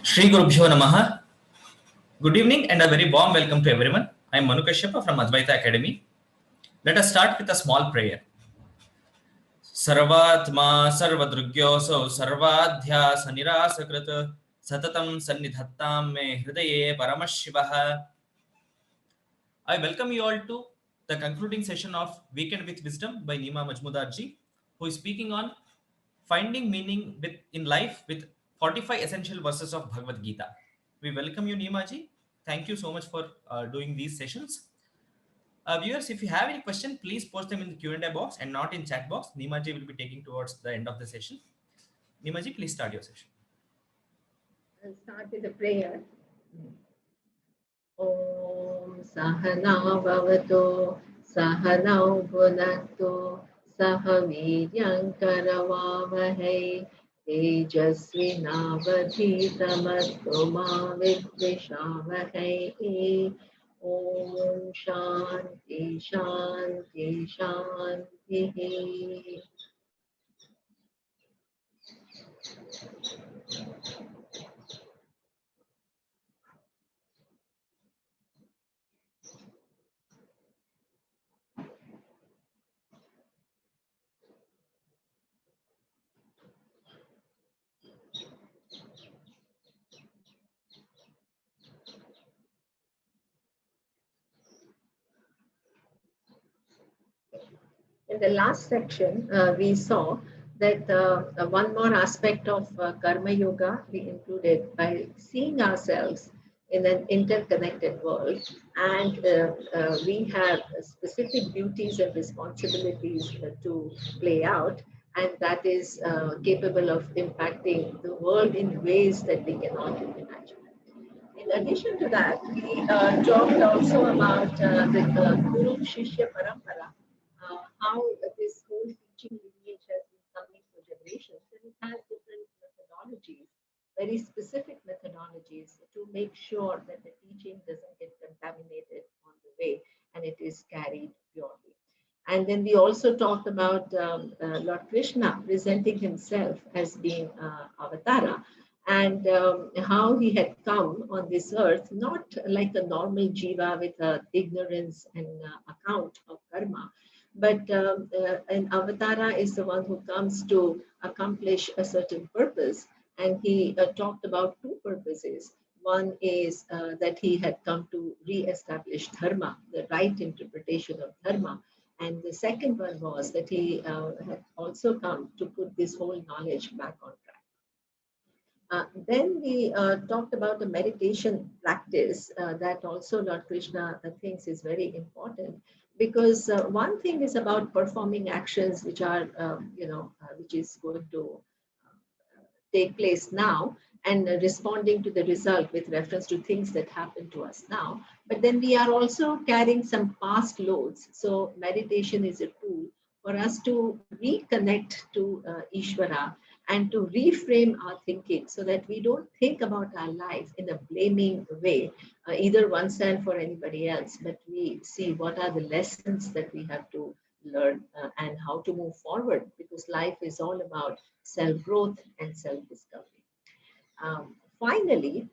Shri Gurubhyo Namaha. Good evening and a very warm welcome to everyone. I am Manu Kashyapa from Advaita Academy. Let us start with a small prayer. Sarvatma sarvadrugyoso sarvadhyasa nirasakrita satatam sannidhattam me hridaye paramashivah. I welcome you all to the concluding session of Weekend with Wisdom by Neema Majmudar ji, who is speaking on finding meaning in life with 45 essential verses of Bhagavad Gita. We welcome you, Neema ji. Thank you so much for doing these sessions. Viewers, if you have any question, please post them in the Q&A box and not in chat box. Neema ji will be taking towards the end of the session. Neema ji, please start your session. I'll start with a prayer. Om Sahana Bhavato Sahanau Bhunakto Sahaviryam Karavavahe Tejasvinavadhitamastu ma vidvishavahe. Om Shanti Shanti Shanti. In the last section, we saw that one more aspect of Karma Yoga we included by seeing ourselves in an interconnected world, and we have specific duties and responsibilities to play out, and that is capable of impacting the world in ways that we cannot imagine. In addition to that, we talked also about the Guru Shishya Parampara, how this whole teaching lineage has been coming for generations, and it has different methodologies, very specific methodologies to make sure that the teaching doesn't get contaminated on the way and it is carried purely. And then we also talked about Lord Krishna presenting himself as being Avatara, and how he had come on this earth, not like a normal jiva with ignorance and account of karma, but an avatara is the one who comes to accomplish a certain purpose. And he talked about two purposes. One is that he had come to re-establish dharma, the right interpretation of dharma. And the second one was that he had also come to put this whole knowledge back on track. Then we talked about the meditation practice that also Lord Krishna thinks is very important, because one thing is about performing actions which are, which is going to take place now, and responding to the result with reference to things that happen to us now. But then we are also carrying some past loads. So meditation is a tool for us to reconnect to Ishvara and to reframe our thinking so that we don't think about our life in a blaming way, either oneself or anybody else, but we see what are the lessons that we have to learn and how to move forward, because life is all about self-growth and self-discovery. Finally,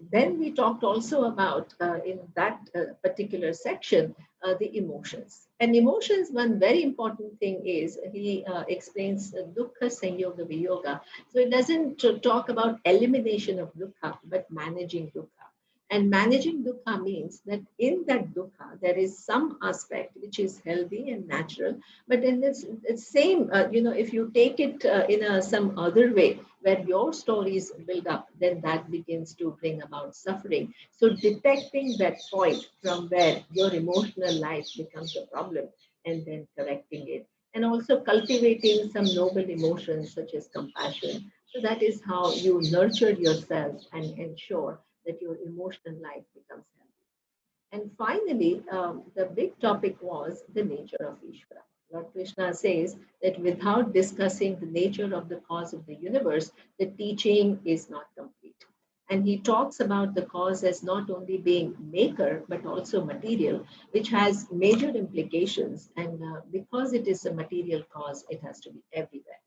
then we talked also about, in that particular section, the emotions. And emotions, one very important thing is, he explains dukkha sanyoga viyoga. So it doesn't talk about elimination of dukkha, but managing dukkha. And managing dukkha means that in that dukkha, there is some aspect which is healthy and natural. But in this same, if you take it in some other way, where your stories build up, then that begins to bring about suffering. So detecting that point from where your emotional life becomes a problem and then correcting it. And also cultivating some noble emotions such as compassion. So that is how you nurture yourself and ensure that your emotional life becomes healthy. And finally, the big topic was the nature of Ishvara. Lord Krishna says that without discussing the nature of the cause of the universe, the teaching is not complete. And he talks about the cause as not only being maker, but also material, which has major implications. And because it is a material cause, it has to be everywhere.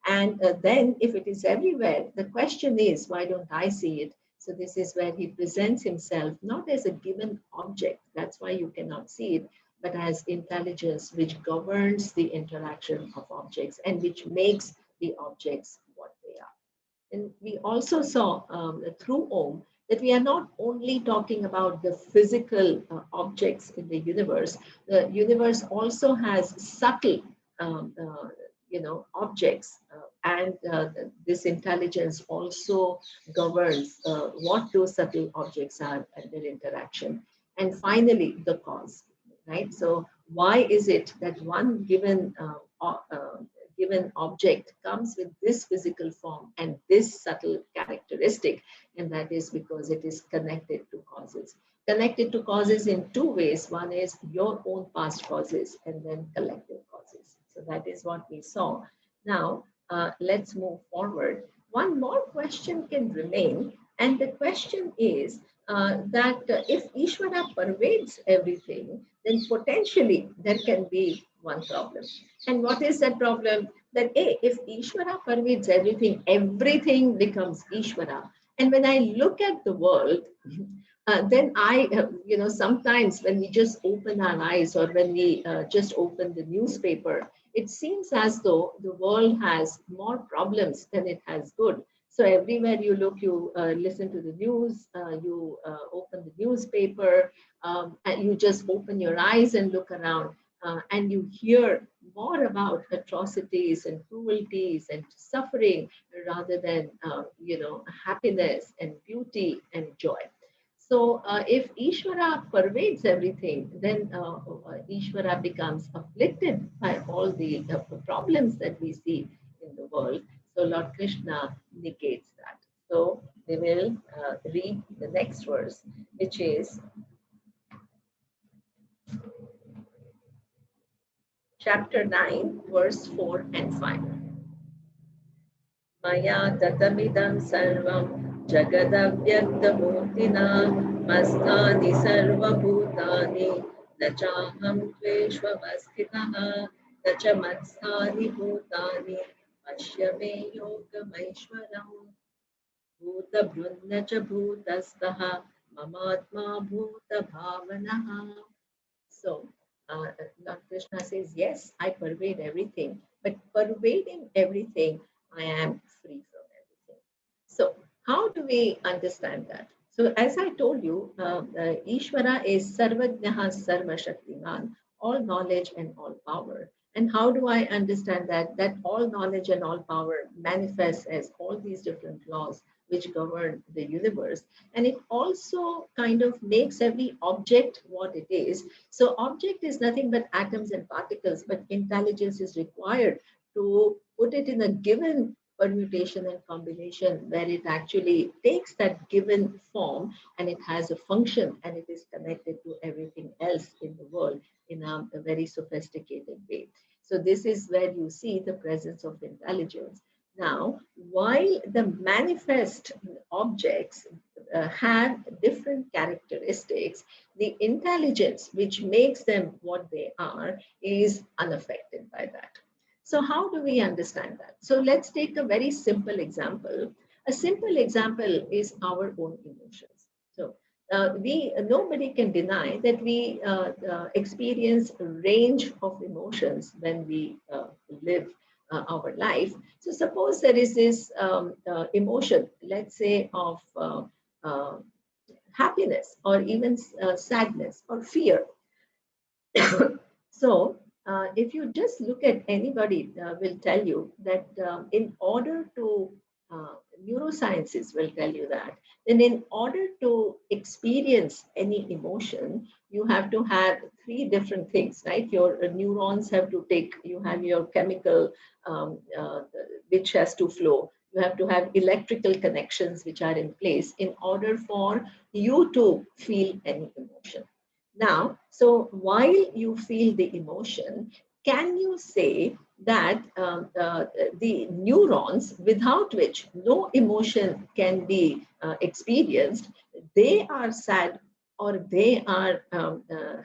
And then if it is everywhere, the question is, why don't I see it? So this is where he presents himself not as a given object, that's why you cannot see it, but as intelligence which governs the interaction of objects and which makes the objects what they are. And we also saw through Om that we are not only talking about the physical objects in the universe. The universe also has subtle, um, uh, objects, and this intelligence also governs what those subtle objects are and their interaction. And finally, the cause, right? So why is it that one given object comes with this physical form and this subtle characteristic? And that is because it is connected to causes. Connected to causes in two ways. One is your own past causes and then collective causes. So that is what we saw. Now, let's move forward. One more question can remain, and the question is that if Ishvara pervades everything, then potentially there can be one problem. And what is that problem? That if Ishvara pervades everything, everything becomes Ishvara. And when I look at the world, then sometimes when we just open our eyes or when we just open the newspaper, it seems as though the world has more problems than it has good. So everywhere you look, you listen to the news, you open the newspaper, and you just open your eyes and look around, and you hear more about atrocities and cruelties and suffering rather than, happiness and beauty and joy. So if Ishvara pervades everything, then Ishvara becomes afflicted by all the problems that we see in the world. So Lord Krishna negates that. So we will read the next verse, which is chapter 9, verse 4 and 5. Maya tatamidam sarvam jagadavyaktamurtina mastani sarvabhutani nachaham tveshvavasthitaha nacha matsani bhutani pashyame yogamaishwaram bhuta brunna cha bhutastaha mamatma bhuta bhavanaha. So, Lord Krishna says, yes, I pervade everything, but pervading everything, I am free from everything. So, how do we understand that? So, as I told you, Ishvara is Sarvajnaha Sarva Shaktiman, all knowledge and all power. And how do I understand that? That all knowledge and all power manifests as all these different laws which govern the universe. And it also kind of makes every object what it is. So object is nothing but atoms and particles, but intelligence is required to put it in a given permutation and combination where it actually takes that given form and it has a function and it is connected to everything else in the world in a very sophisticated way. So this is where you see the presence of intelligence. Now, while the manifest objects have different characteristics, the intelligence which makes them what they are is unaffected by that. So how do we understand that? So let's take a very simple example. A simple example is our own emotions. So nobody can deny that we experience a range of emotions when we live our life. So suppose there is this emotion, let's say of uh, happiness or even sadness or fear. So if you just look at anybody will tell you that in order to neurosciences will tell you that then in order to experience any emotion you have to have three different things, right? Your neurons have to take, you have your chemical which has to flow, you have to have electrical connections which are in place in order for you to feel any emotion. Now, so while you feel the emotion, can you say that the neurons without which no emotion can be experienced, they are sad or they are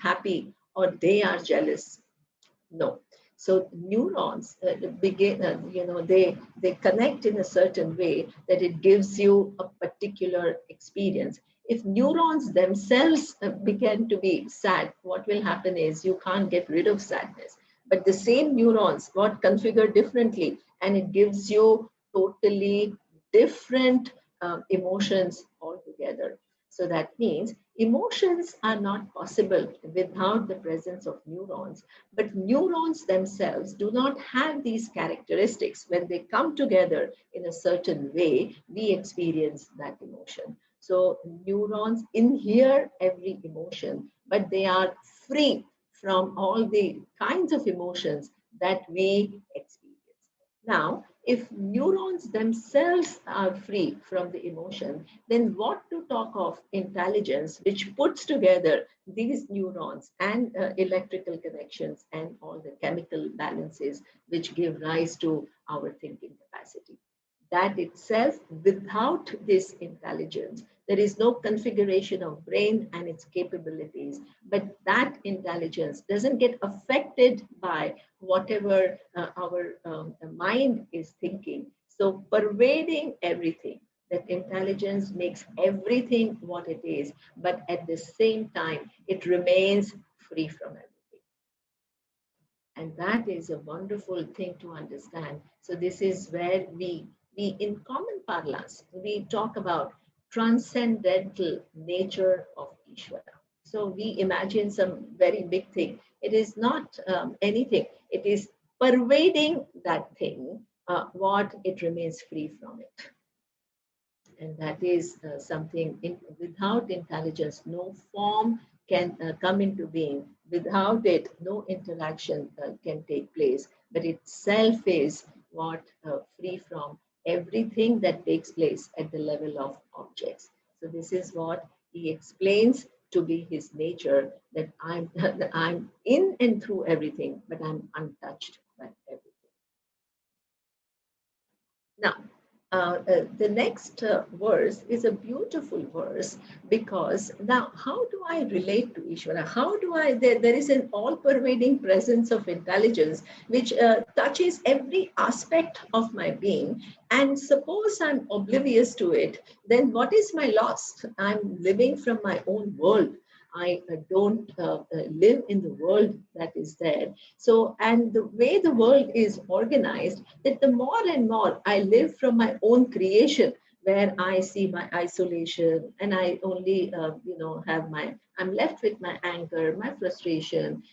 happy or they are jealous? No. So neurons begin, they connect in a certain way that it gives you a particular experience. If neurons themselves begin to be sad, what will happen is you can't get rid of sadness. But the same neurons got configured differently, and it gives you totally different emotions altogether. So that means emotions are not possible without the presence of neurons, but neurons themselves do not have these characteristics. When they come together in a certain way, we experience that emotion. So neurons inhere every emotion, but they are free from all the kinds of emotions that we experience. Now, if neurons themselves are free from the emotion, then what to talk of intelligence, which puts together these neurons and electrical connections and all the chemical balances which give rise to our thinking capacity? That itself, without this intelligence, there is no configuration of brain and its capabilities, but that intelligence doesn't get affected by whatever our mind is thinking. So pervading everything, that intelligence makes everything what it is, but at the same time, it remains free from everything. And that is a wonderful thing to understand. So this is where we in common parlance, we talk about transcendental nature of Ishvara. So we imagine some very big thing. It is not anything. It is pervading that thing, what it remains free from it. And that is something without intelligence, no form can come into being. Without it, no interaction can take place, but itself is what free from everything that takes place at the level of objects. So this is what he explains to be his nature, that that I'm in and through everything, but I'm untouched by everything. Now, the next verse is a beautiful verse, because now how do I relate to Ishvara? How do there is an all pervading presence of intelligence which touches every aspect of my being. And suppose I'm oblivious to it, then what is my loss? I'm living from my own world. I don't live in the world that is there. So, and the way the world is organized, that the more and more I live from my own creation, where I see my isolation, and I only, I'm left with my anger, my frustration,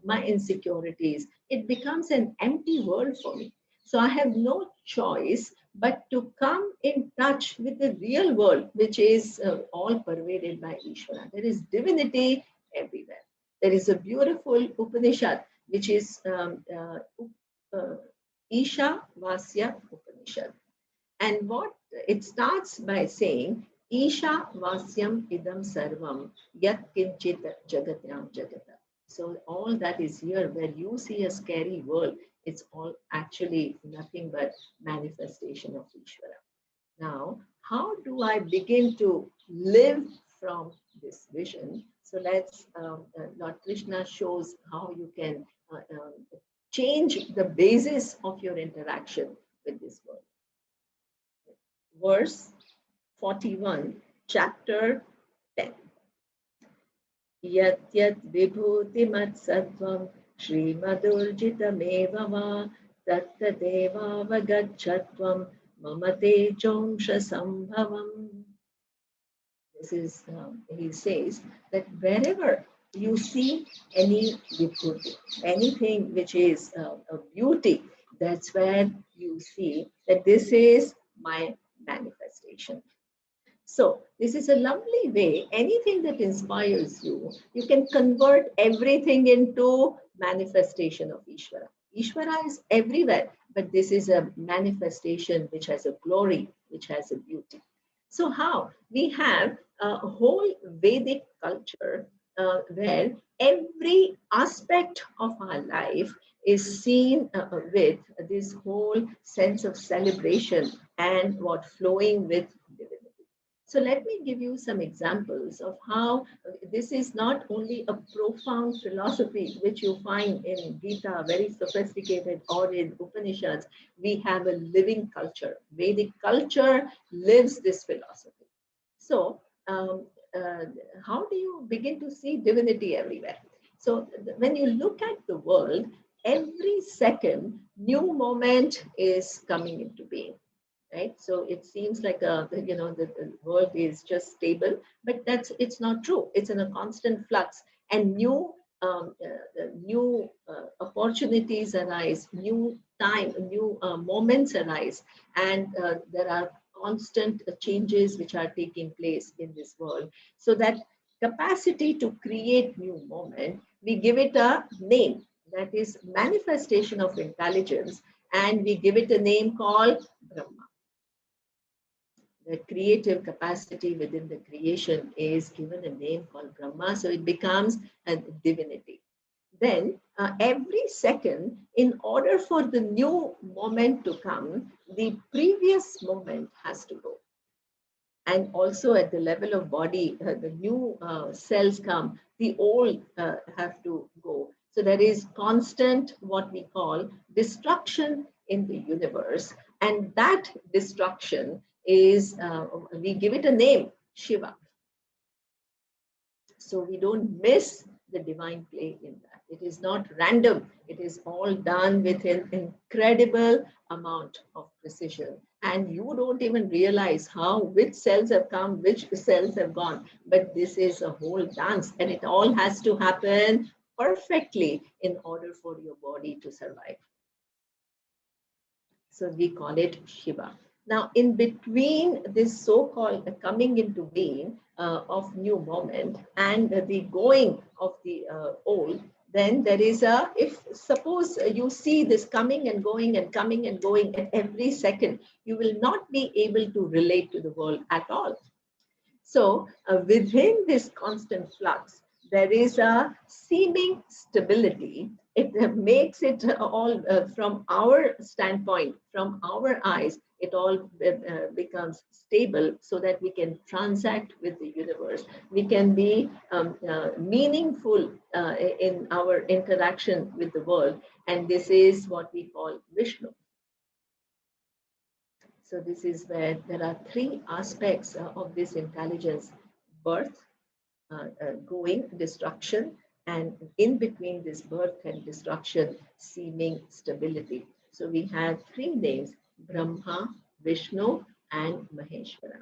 my insecurities. It becomes an empty world for me. So I have no choice but to come in touch with the real world, which is all pervaded by Ishvara. There is divinity everywhere. There is a beautiful Upanishad, which is Isha Vasya Upanishad. And what it starts by saying, Isha Vasyam Idam Sarvam Yat Kinchit Jagatyam Jagata. So all that is here, where you see a scary world, it's all actually nothing but manifestation of Ishvara. Now, how do I begin to live from this vision? So let's, Lord Krishna shows how you can change the basis of your interaction with this world. Verse 41, chapter 10. Yat yat vibhuti mat sattvam Srimadurjitameva va tattadeva vagachatvam mamate chomsha sambhavam. This is, he says that wherever you see any vibhuti, anything which is a beauty, that's where you see that this is my manifestation. So this is a lovely way. Anything that inspires you, you can convert everything into manifestation of Ishvara. Ishvara is everywhere, but this is a manifestation which has a glory, which has a beauty. So how? We have a whole Vedic culture where every aspect of our life is seen with this whole sense of celebration and what flowing with divinity. So let me give you some examples of how this is not only a profound philosophy, which you find in Gita, very sophisticated, or in Upanishads. We have a living culture. Vedic culture lives this philosophy. So, uh, how do you begin to see divinity everywhere? So, when you look at the world, every second, new moment is coming into being, right? So it seems like the world is just stable, but it's not true. It's in a constant flux, and new opportunities arise, new moments arise, and there are constant changes which are taking place in this world. So that capacity to create new moment, we give it a name, that is manifestation of intelligence, and we give it a name called Brahma. The creative capacity within the creation is given a name called Brahma, so it becomes a divinity. Then, every second, in order for the new moment to come, the previous moment has to go. And also at the level of body, the new cells come, the old have to go. So there is constant, what we call, destruction in the universe. And that destruction is, we give it a name, Shiva. So we don't miss the divine play in that. It is not random. It is all done with an incredible amount of precision. And you don't even realize which cells have come, which cells have gone. But this is a whole dance, and it all has to happen perfectly in order for your body to survive. So we call it Shiva. Now, in between this so-called coming into being of new moment and the going of the old, then there is if suppose you see this coming and going and coming and going at every second, you will not be able to relate to the world at all. So within this constant flux, there is a seeming stability. It makes it all, from our standpoint, from our eyes, it all becomes stable so that we can transact with the universe. We can be meaningful in our interaction with the world. And this is what we call Vishnu. So this is where there are three aspects of this intelligence: birth, going, destruction, and in between this birth and destruction, seeming stability. So we have three names: Brahma, Vishnu, and Maheshwara.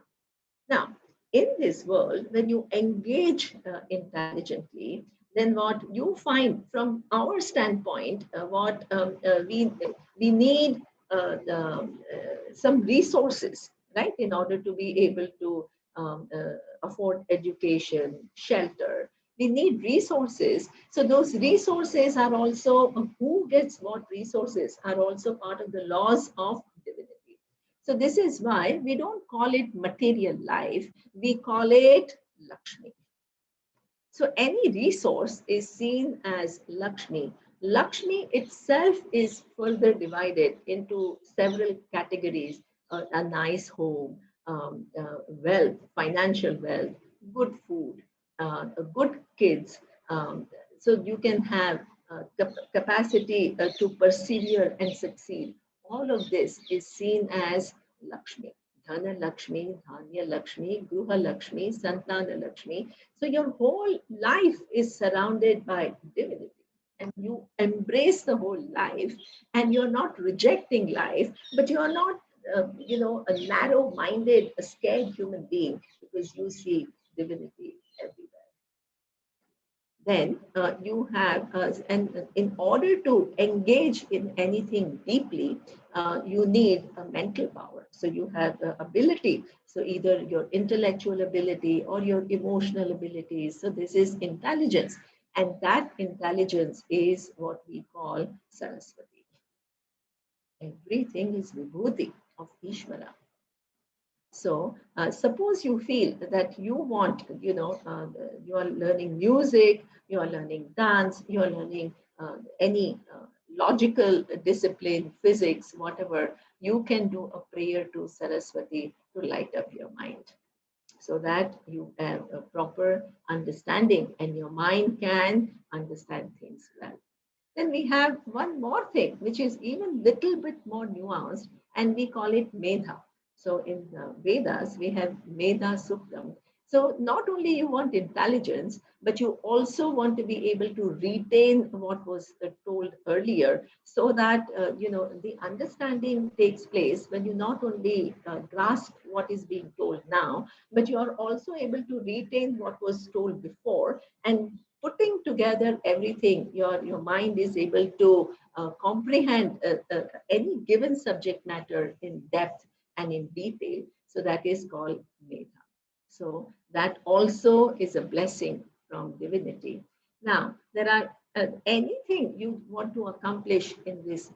Now, in this world, when you engage intelligently, then what you find from our standpoint, what we need some resources, right, in order to be able to afford education, shelter. We need resources. So those resources are also, who gets what resources are also part of the laws of divinity. So this is why we don't call it material life, we call it Lakshmi. So any resource is seen as Lakshmi. Lakshmi itself is further divided into several categories: a nice home, wealth, financial wealth, good food, good kids. So you can have capacity to persevere and succeed. All of this is seen as Lakshmi. Dhana Lakshmi, Dhanya Lakshmi, Gruha Lakshmi, Santana Lakshmi. So your whole life is surrounded by divinity. And you embrace the whole life, and you're not rejecting life, but you're not, a narrow-minded, a scared human being, because you see divinity everywhere. Then you have, and in order to engage in anything deeply, you need a mental power. So you have the ability, so either your intellectual ability or your emotional abilities. So this is intelligence, and that intelligence is what we call Saraswati. Everything is vibhuti of Ishvara. So suppose you feel that you want, you are learning music, you are learning dance, you are learning any logical discipline, physics, whatever, you can do a prayer to Saraswati to light up your mind. so that you have a proper understanding and your mind can understand things well. Then we have one more thing, which is even little bit more nuanced, and we call it Medha. So in the Vedas, we have Medha Suktam. So not only you want intelligence, but you also want to be able to retain what was told earlier, so that the understanding takes place when you not only grasp what is being told now, but you are also able to retain what was told before, and putting together everything, your mind is able to comprehend any given subject matter in depth and in detail. So that is called Medha. So that also is a blessing from divinity. Now, there are anything you want to accomplish in this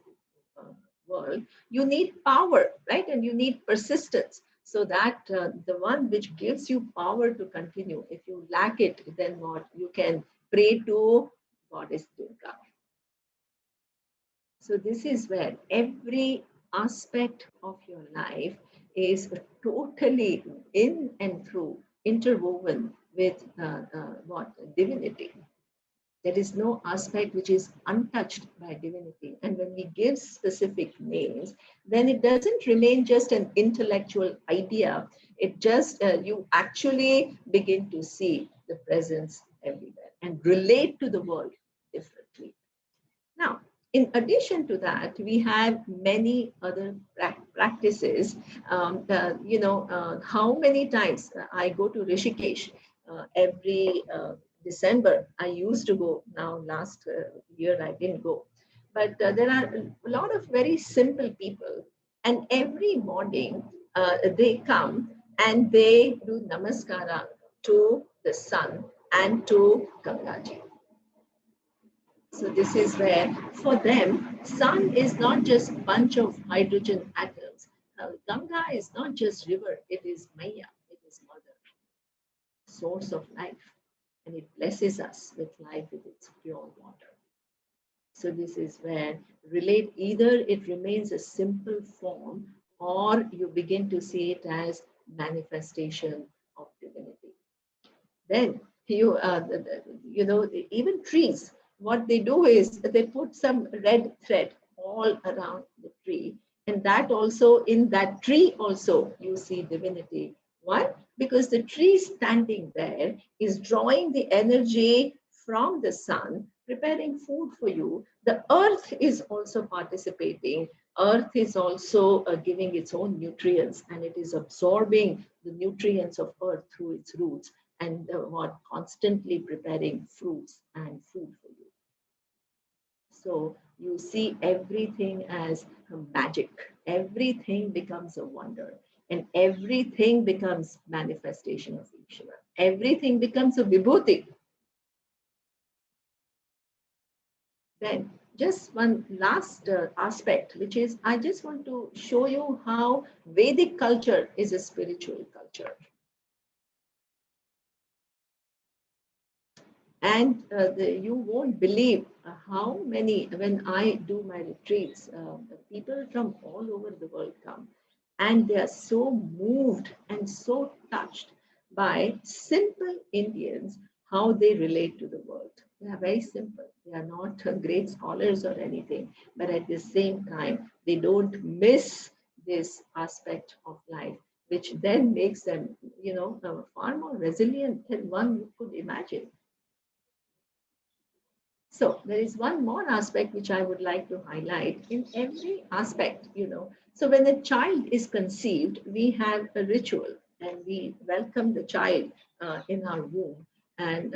uh, world, you need power, right? And you need persistence. So that the one which gives you power to continue, if you lack it, then what? You can pray to Goddess Durga. So this is where every aspect of your life is totally in and through interwoven with what? Divinity. There is no aspect which is untouched by divinity. And when we give specific names, then it doesn't remain just an intellectual idea. It just, you actually begin to see the presence everywhere and relate to the world differently. Now, in addition to that, we have many other practices. How many times I go to Rishikesh every December. I used to go. Now, last year I didn't go. But there are a lot of very simple people, and every morning they come and they do namaskara to the sun and to Gangaji. So this is where, for them, sun is not just bunch of hydrogen atoms. Ganga is not just river; it is Maya, it is mother, source of life, and it blesses us with life with its pure water. So this is where relate either it remains a simple form or you begin to see it as manifestation of divinity. Then even trees, what they do is they put some red thread all around the tree, and that also, in that tree also you see divinity. Why? Because the tree standing there is drawing the energy from the sun, preparing food for you. The earth is also participating. Earth is also giving its own nutrients, and it is absorbing the nutrients of earth through its roots, and what constantly preparing fruits and food for you. So you see everything as a magic. Everything becomes a wonder, and everything becomes manifestation of Ishvara. Everything becomes a vibhuti. Then just one last aspect, which is I just want to show you how Vedic culture is a spiritual culture. And you won't believe how many, when I do my retreats, people from all over the world come, and they are so moved and so touched by simple Indians, how they relate to the world. They are very simple. They are not great scholars or anything, but at the same time, they don't miss this aspect of life, which then makes them, far more resilient than one could imagine. So there is one more aspect which I would like to highlight in every aspect. So when a child is conceived, we have a ritual and we welcome the child in our womb and,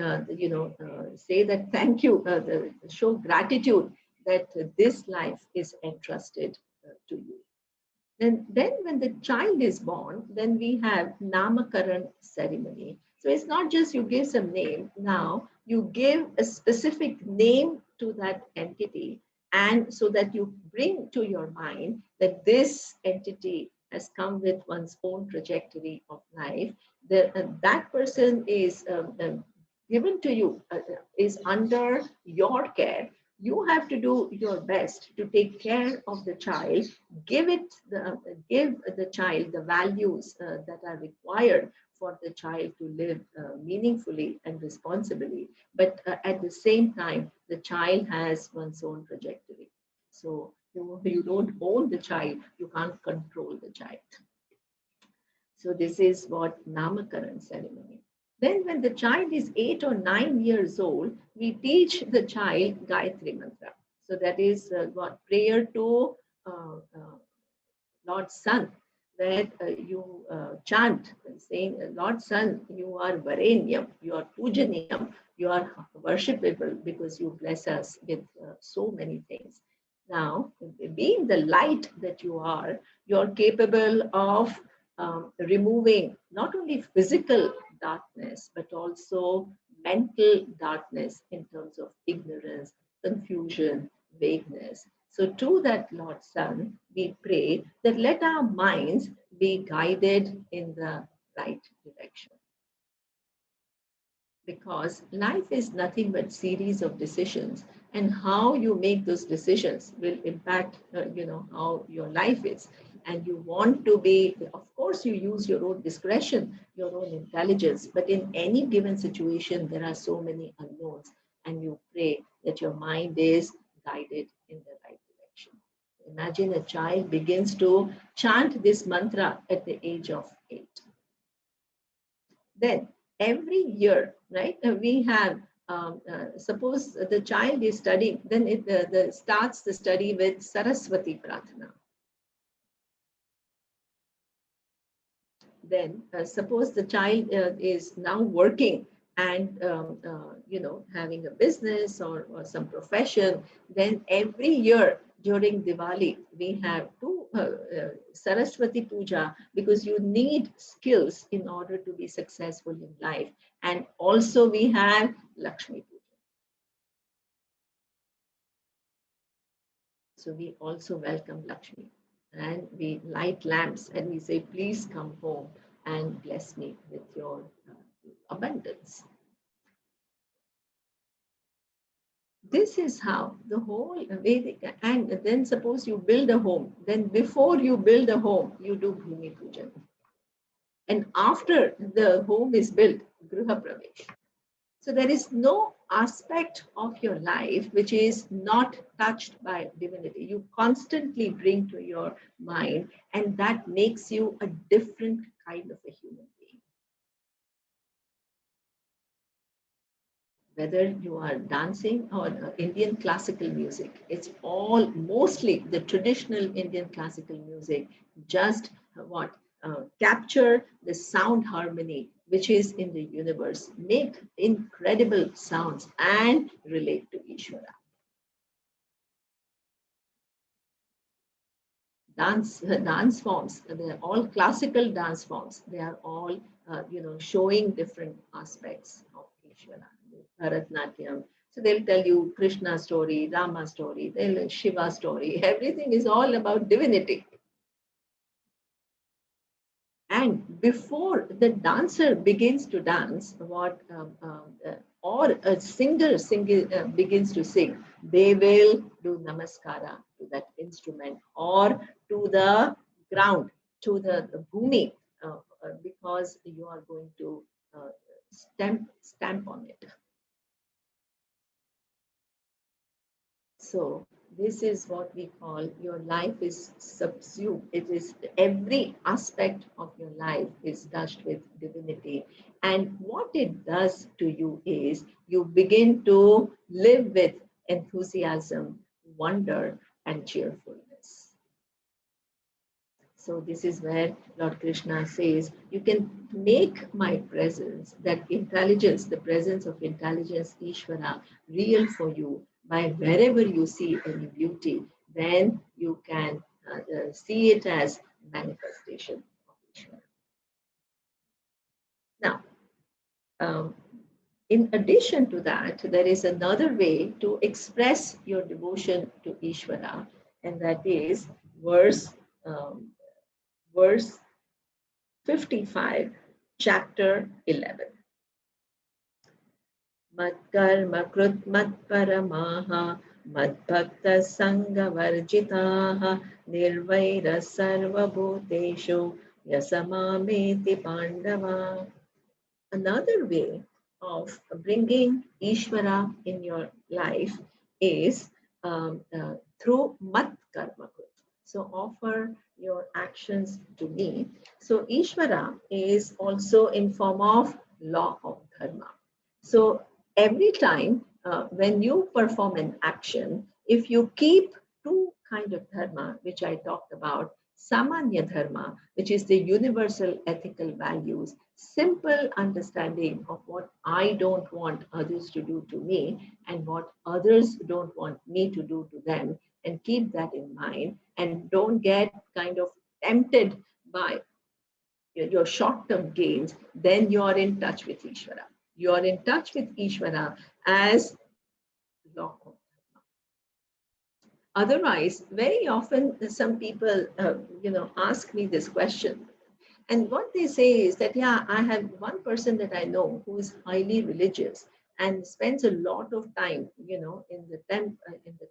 say that thank you, show gratitude that this life is entrusted to you. And then when the child is born, then we have Namakaran ceremony. So it's not just you give some name. Now you give a specific name to that entity, and so that you bring to your mind that this entity has come with one's own trajectory of life. That person is given to you, is under your care. You have to do your best to take care of the child, give the child the values that are required for the child to live meaningfully and responsibly. But at the same time, the child has one's own trajectory. So you don't own the child, you can't control the child. So this is what Namakaran ceremony. Then when the child is 8 or 9 years old, we teach the child Gayatri Mantra. So that is what prayer to Lord Sun, where you chant saying, Lord Sun, you are Varenyam, you are Pujaniyam, you are worshipable because you bless us with so many things. Now, being the light that you are, you're capable of removing not only physical darkness, but also mental darkness in terms of ignorance, confusion, vagueness. So, to that Lord Son, we pray that let our minds be guided in the right direction. Because life is nothing but series of decisions, and how you make those decisions will impact, how your life is. And you want to be, of course, you use your own discretion, your own intelligence, but in any given situation, there are so many unknowns, and you pray that your mind is guided in the right direction. Imagine a child begins to chant this mantra at the age of 8. Then every year, right, we have, suppose the child is studying, then it starts the study with Saraswati Pratana. Then suppose the child is now working and having a business or some profession, then every year during Diwali we have two Saraswati Puja, because you need skills in order to be successful in life. And also we have Lakshmi Puja. So we also welcome Lakshmi, and we light lamps and we say, please come home and bless me with your abundance. This is how the whole Vedic, and then suppose you build a home, then before you build a home, you do Bhumi Pujan. And after the home is built, Griha Pravesh. So there is no aspect of your life which is not touched by divinity. You constantly bring to your mind, and that makes you a different kind of a human being. Whether you are dancing or Indian classical music, it's all mostly the traditional Indian classical music, just what? Capture the sound harmony which is in the universe, make incredible sounds and relate to Ishvara. Dance forms, they're all classical dance forms. They are all, showing different aspects of Ishvara. Bharatnatyam. So they'll tell you Krishna story, Rama story, they'll Shiva story. Everything is all about divinity. And before the dancer begins to dance, or a singer begins to sing, they will do namaskara to that instrument or to the ground, to the bhumi, because you are going to stamp on it. So this is what we call your life is subsumed. It is every aspect of your life is touched with divinity. And what it does to you is you begin to live with enthusiasm, wonder, and cheerfulness. So this is where Lord Krishna says, you can make my presence, that intelligence, the presence of intelligence, Ishvara, real for you by wherever you see any beauty, then you can see it as manifestation of Ishvara. Now, in addition to that, there is another way to express your devotion to Ishvara, and that is verse 55, chapter 11. Matkarma krut matparamaha madbhakta sangha varjitaha nirvaira sarva bhuteshu Yasamameti Pandava. Another way of bringing Ishvara in your life is through mat karma. So offer your actions to me. So Ishvara is also in form of law of dharma. So every time when you perform an action, if you keep two kind of dharma, which I talked about, samanya dharma, which is the universal ethical values, simple understanding of what I don't want others to do to me and what others don't want me to do to them, and keep that in mind and don't get kind of tempted by your short-term gains, then you are in touch with Ishvara. You are in touch with Ishvara as law. Otherwise, very often some people, ask me this question. And what they say is that, yeah, I have one person that I know who is highly religious and spends a lot of time, in the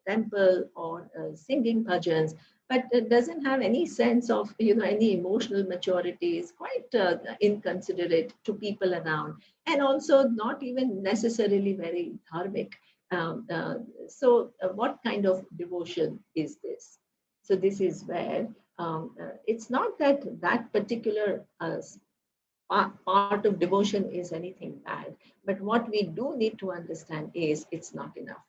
temple or singing bhajans, but doesn't have any sense of, any emotional maturity, is quite inconsiderate to people around, and also not even necessarily very dharmic. What kind of devotion is this? So this is where it's not that that particular part of devotion is anything bad, but what we do need to understand is it's not enough.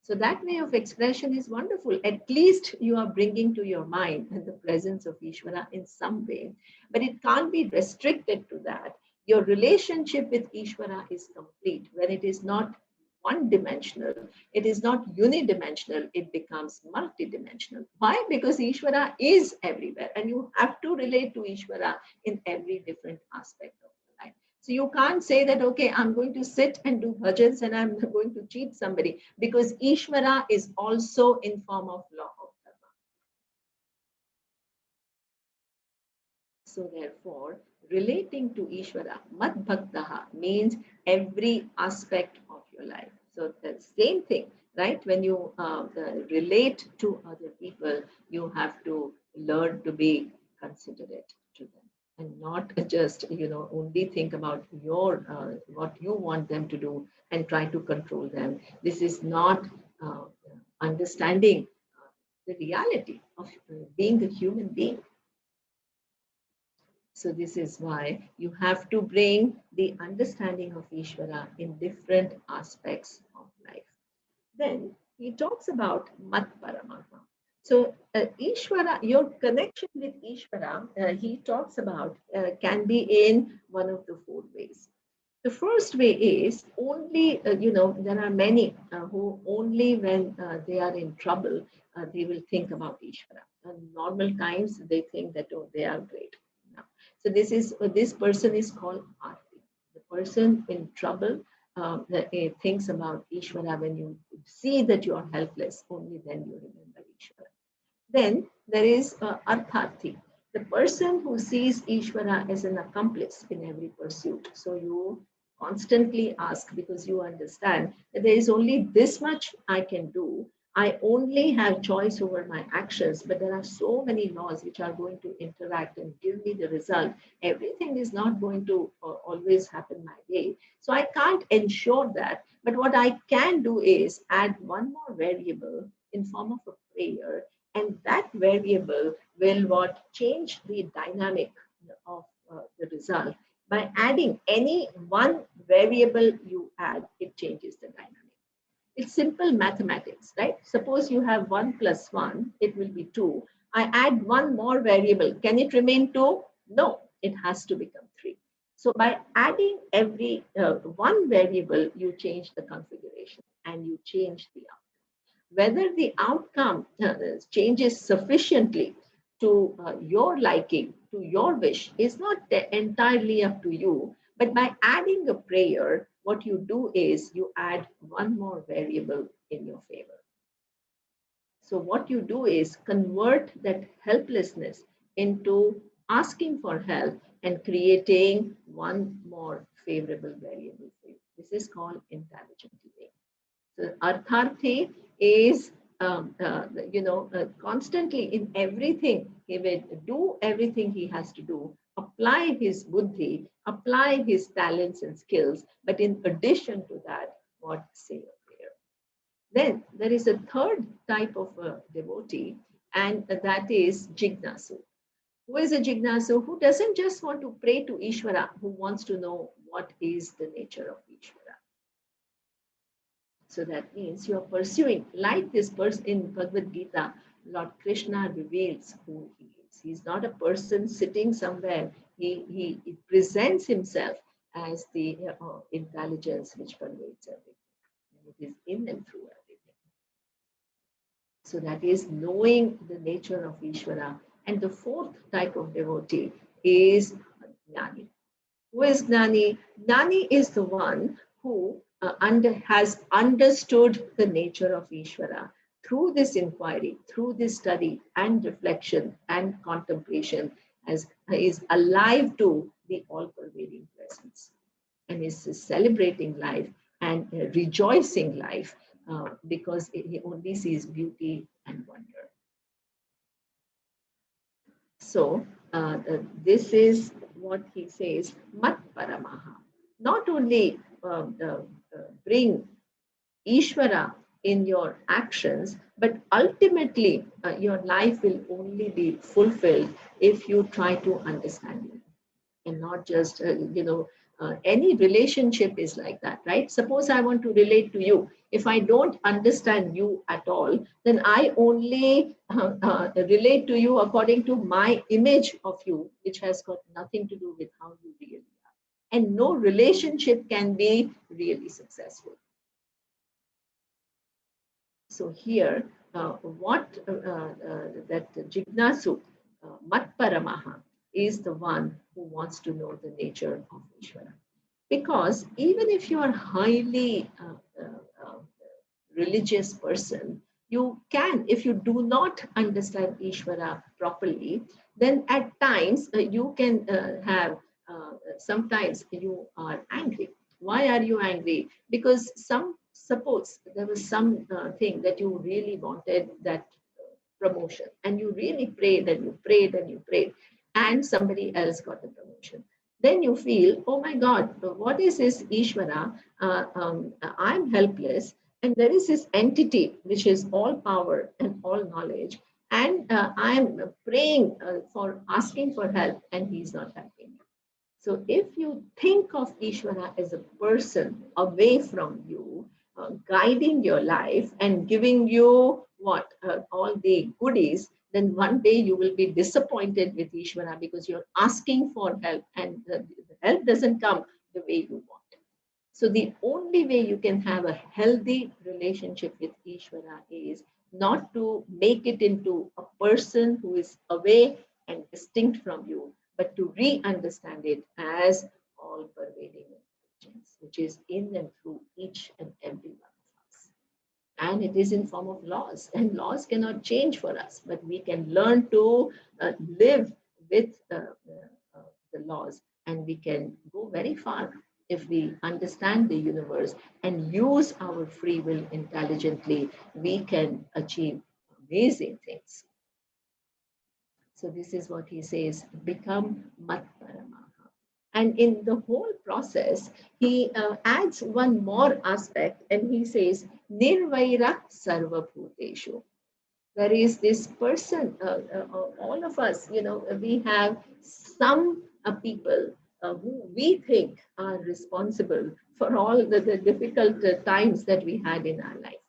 So that way of expression is wonderful. At least you are bringing to your mind the presence of Ishvara in some way, but it can't be restricted to that. Your relationship with Ishvara is complete when it is not one dimensional, it is not unidimensional, it becomes multidimensional. Why? Because Ishvara is everywhere and you have to relate to Ishvara in every different aspect of your life. So you can't say that, okay, I'm going to sit and do bhajans and I'm going to cheat somebody, because Ishvara is also in form of law of dharma. So therefore, relating to Ishvara, Mad Bhaktaha means every aspect of your life. So the same thing, right? When you relate to other people, you have to learn to be considerate to them and not just, only think about your what you want them to do and try to control them. This is not uh, understanding the reality of being a human being. So this is why you have to bring the understanding of Ishvara in different aspects of life. Then he talks about Mat Paramaha. So Ishvara, your connection with Ishvara, he talks about can be in one of the four ways. The first way is only, there are many who only when they are in trouble, they will think about Ishvara. In normal times, they think that, oh, they are great. No. So this person is called Arti. The person in trouble thinks about Ishvara. When you see that you are helpless, only then you remember Ishvara. Then there is Artharthi, the person who sees Ishvara as an accomplice in every pursuit. So you constantly ask because you understand that there is only this much I can do. I only have choice over my actions, but there are so many laws which are going to interact and give me the result. Everything is not going to always happen my way. So I can't ensure that. But what I can do is add one more variable in form of a prayer, and that variable will what change the dynamic of the result. By adding any one variable you add, it changes the dynamic. It's simple mathematics, right? Suppose you have 1 plus 1, it will be 2. I add one more variable, can it remain 2? No, it has to become 3. So by adding every one variable, you change the configuration and you change the outcome. Whether the outcome changes sufficiently to your liking, to your wish, is not entirely up to you. But by adding a prayer, what you do is you add one more variable in your favor. So, what you do is convert that helplessness into asking for help and creating one more favorable variable for you. This is called intelligent living. So, Artharthi is constantly in everything, he will do everything he has to do, apply his buddhi, apply his talents and skills. But in addition to that, what say a prayer? Then there is a third type of devotee, and that is Jignasu. Who is a Jignasu? Who doesn't just want to pray to Ishvara, who wants to know what is the nature of Ishvara. So that means you are pursuing, like this person in Bhagavad Gita, Lord Krishna reveals who he is. He's not a person sitting somewhere. He presents himself as the intelligence which pervades everything. And it is in and through everything. So that is knowing the nature of Ishvara. And the fourth type of devotee is Jnani. Who is Gnani? Gnani is the one who has understood the nature of Ishvara through this inquiry, through this study and reflection and contemplation, as is alive to the all-pervading presence and is celebrating life and rejoicing life because he only sees beauty and wonder. So this is what he says, Mat Paramaha. Not only bring Ishvara in your actions, but ultimately your life will only be fulfilled if you try to understand it and not just, any relationship is like that, right? Suppose I want to relate to you. If I don't understand you at all, then I only relate to you according to my image of you, which has got nothing to do with how you really are. And no relationship can be really successful. So here, that Jignasu, Matparamaha, is the one who wants to know the nature of Ishvara. Because even if you are highly religious person, you can, if you do not understand Ishvara properly, then at times you can have, sometimes you are angry. Why are you angry? Because suppose there was some thing that you really wanted, that promotion, and you really prayed and you prayed and you prayed, and somebody else got the promotion. Then you feel, oh my God, what is this Ishvara? I'm helpless, and there is this entity which is all power and all knowledge, and I'm praying for asking for help, and he's not helping me. So if you think of Ishvara as a person away from you, guiding your life and giving you what, all the goodies, then one day you will be disappointed with Ishvara because you're asking for help and the help doesn't come the way you want. So the only way you can have a healthy relationship with Ishvara is not to make it into a person who is away and distinct from you, but to re-understand it as all-pervading intelligence, which is in and through each and every one of us. And it is in form of laws, and laws cannot change for us, but we can learn to live with the laws, and we can go very far if we understand the universe and use our free will intelligently. We can achieve amazing things. So this is what he says, become Mat Paramaha. And in the whole process, he adds one more aspect, and he says, Nirvaira Sarva Bhuteshu. There is this person, all of us, we have some people who we think are responsible for all the difficult times that we had in our life.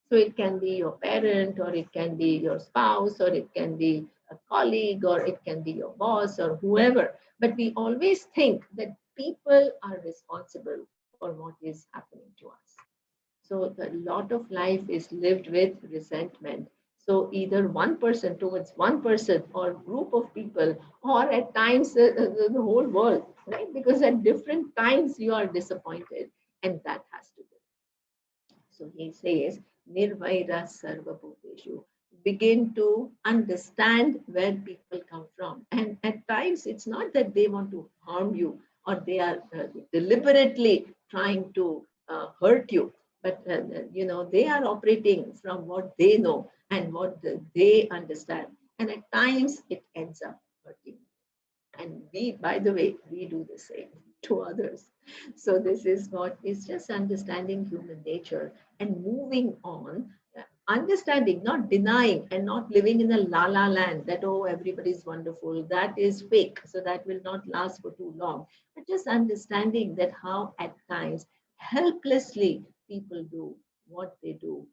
So it can be your parent, or it can be your spouse, or it can be a colleague, or it can be your boss, or whoever. But we always think that people are responsible for what is happening to us. So a lot of life is lived with resentment. So either one person towards one person, or group of people, or at times the whole world, right? Because at different times you are disappointed, and that has to be. So he says, Nirvaira Sarva Bhuteshu. Begin to understand where people come from. And at times, it's not that they want to harm you or they are deliberately trying to hurt you, but they are operating from what they know and what they understand, and at times it ends up hurting. And we, by the way, we do the same to others. So this is what is just understanding human nature and moving on, understanding, not denying, and not living in a la la land that, oh, everybody's wonderful. That is fake. So that will not last for too long. But just understanding that how at times helplessly people do what they do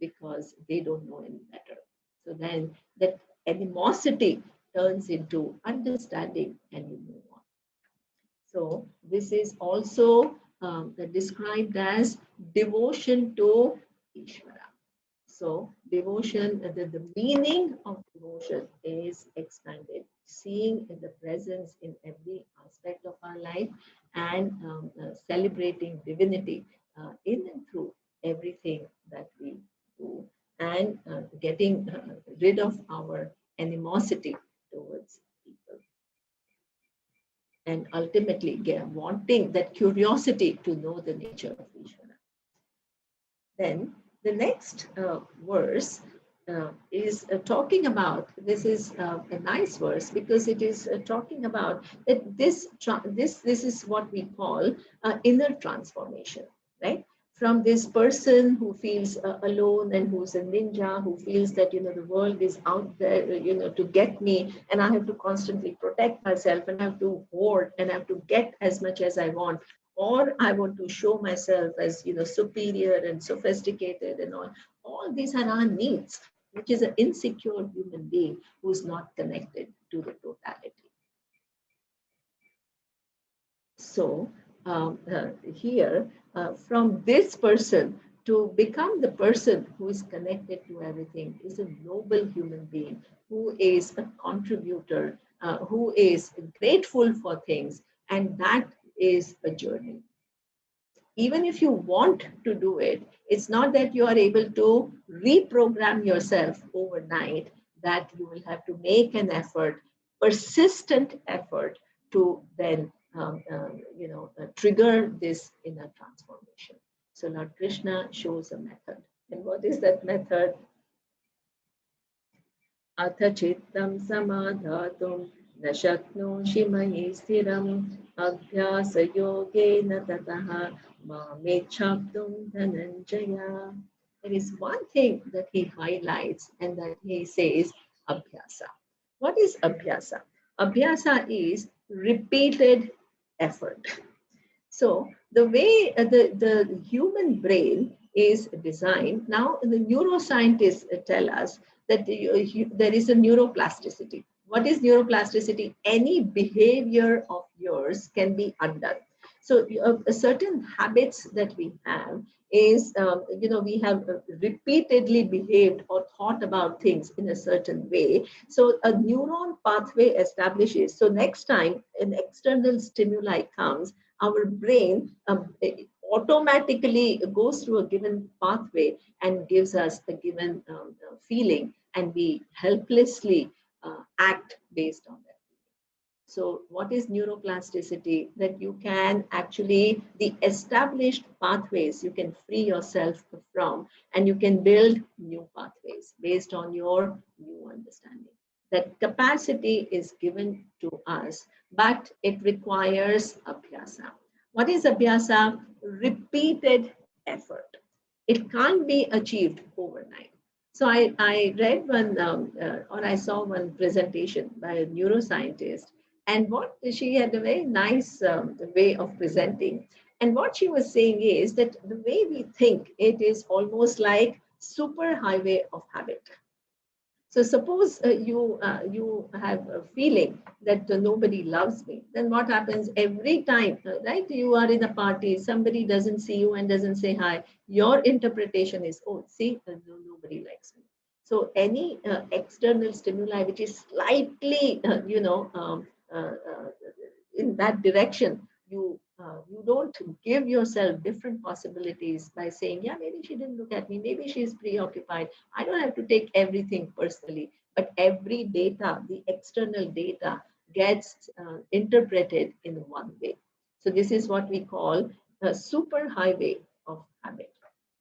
because they don't know any better. So then that animosity turns into understanding and you move on. So this is also described as devotion to Ishvara. So devotion, the meaning of devotion is expanded, seeing the presence in every aspect of our life and celebrating divinity in and through everything that we do, and getting rid of our animosity towards people, and ultimately wanting that curiosity to know the nature of Ishvara. Then the next verse is talking about, this is a nice verse because it is talking about that this is what we call inner transformation, right? From this person who feels alone and who's a ninja, who feels that the world is out there to get me, and I have to constantly protect myself and I have to hoard and I have to get as much as I want, or I want to show myself as superior and sophisticated and all these are our needs, which is an insecure human being who's not connected to the totality. So here, from this person to become the person who is connected to everything is a noble human being who is a contributor, who is grateful for things, and that is a journey. Even if you want to do it, it's not that you are able to reprogram yourself overnight, that you will have to make an effort, persistent effort to then trigger this inner transformation. So Lord Krishna shows a method. And what is that method? अथ चित्तं समाधातुं न शक्नोषि मयि स्थिरम् अभ्यासयोगेन ततः मामेच्छाप्तुं Dhananjay. There is one thing that he highlights and that he says abhyasa. What is abhyasa? Abhyasa is repeated effort. So the way the human brain is designed, now the neuroscientists tell us that there is a neuroplasticity. What is neuroplasticity? Any behavior of yours can be undone. So certain habits that we have is, we have repeatedly behaved or thought about things in a certain way. So a neuron pathway establishes. So next time an external stimuli comes, our brain automatically goes through a given pathway and gives us a given feeling, and we helplessly act based on that. So what is neuroplasticity? That you can actually, the established pathways, you can free yourself from, and you can build new pathways based on your new understanding. That capacity is given to us, but it requires abhyasa. What is abhyasa? Repeated effort. It can't be achieved overnight. So I read one, or I saw one presentation by a neuroscientist, and what she had a very nice way of presenting. And what she was saying is that the way we think, it is almost like super highway of habit. So suppose you have a feeling that nobody loves me. Then what happens every time, right? You are in a party, somebody doesn't see you and doesn't say hi. Your interpretation is, oh, see, nobody likes me. So any external stimuli which is slightly, in that direction, you don't give yourself different possibilities by saying, yeah, maybe she didn't look at me, maybe she's preoccupied. I don't have to take everything personally, but every data, the external data, gets interpreted in one way. So this is what we call a super highway of habit.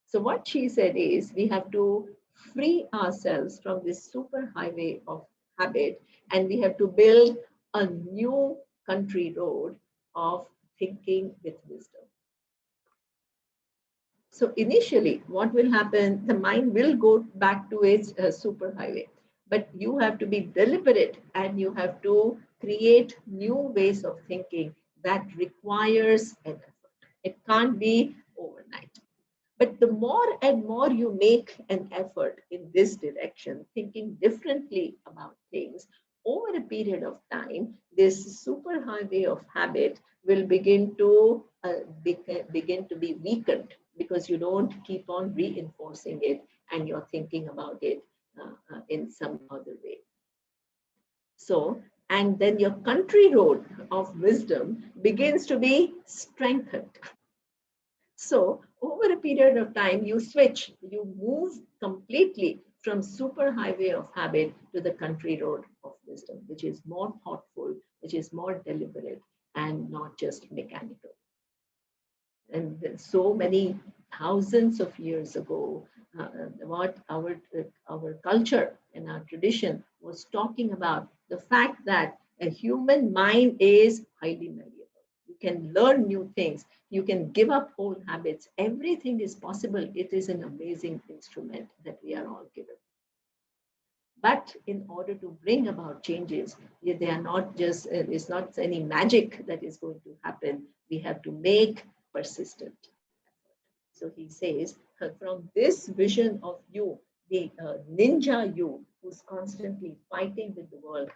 So what she said is we have to free ourselves from this super highway of habit, and we have to build a new country road of thinking with wisdom. So initially, what will happen? The mind will go back to its superhighway, but you have to be deliberate and you have to create new ways of thinking that requires an effort. It can't be overnight. But the more and more you make an effort in this direction, thinking differently about things, over a period of time, this superhighway of habit will begin to be weakened because you don't keep on reinforcing it and you're thinking about it in some other way. So, and then your country road of wisdom begins to be strengthened. So, over a period of time, you switch, you move completely from super highway of habit to the country road of wisdom, which is more thoughtful, which is more deliberate, and not just mechanical. And so many thousands of years ago, what our culture and our tradition was talking about the fact that a human mind is highly malleable. You can learn new things. You can give up old habits. Everything is possible. It is an amazing instrument that we are all given. But in order to bring about changes, they are not just, it's not any magic that is going to happen. We have to make persistent effort. So he says, from this vision of you, the ninja you, who's constantly fighting with the world,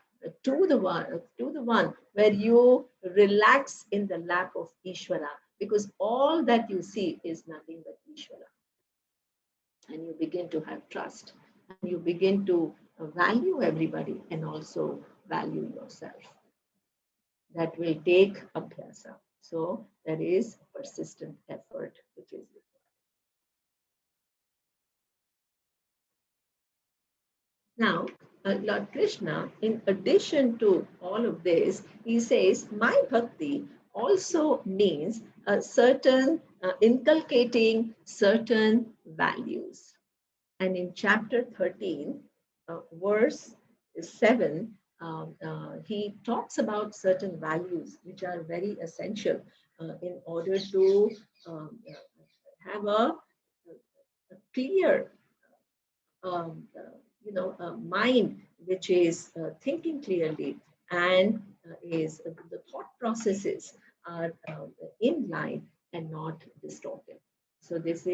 to the one where you relax in the lap of Ishvara, because all that you see is nothing but Ishvara. And you begin to have trust and you begin to value everybody and also value yourself. That will take abhyasa. So there is persistent effort which is required. Now, Lord Krishna, in addition to all of this, he says, my bhakti also means a certain inculcating certain values. And in chapter 13, verse 7, he talks about certain values which are very essential in order to have a clear mind which is thinking clearly and is the thought processes are in line and not distorted. So these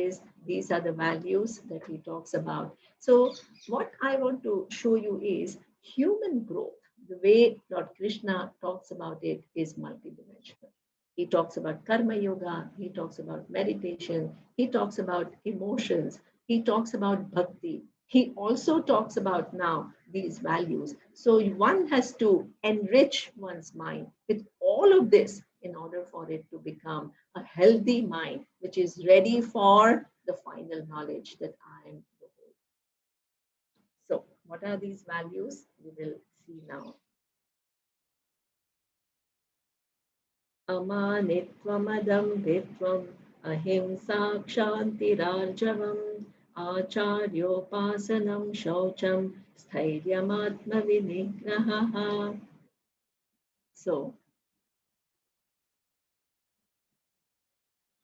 are the values that he talks about. So what I want to show you is human growth. The way Lord Krishna talks about it is multidimensional. He talks about karma yoga, he talks about meditation, he talks about emotions, he talks about bhakti. He also talks about now these values. So one has to enrich one's mind with all of this in order for it to become a healthy mind, which is ready for the final knowledge that I am the whole. So, what are these values? We will see now. Amanitvamadambhitvam ahimsa kshantirarjavam acharyopasanam shaucham sthairyamatma vinigraha. So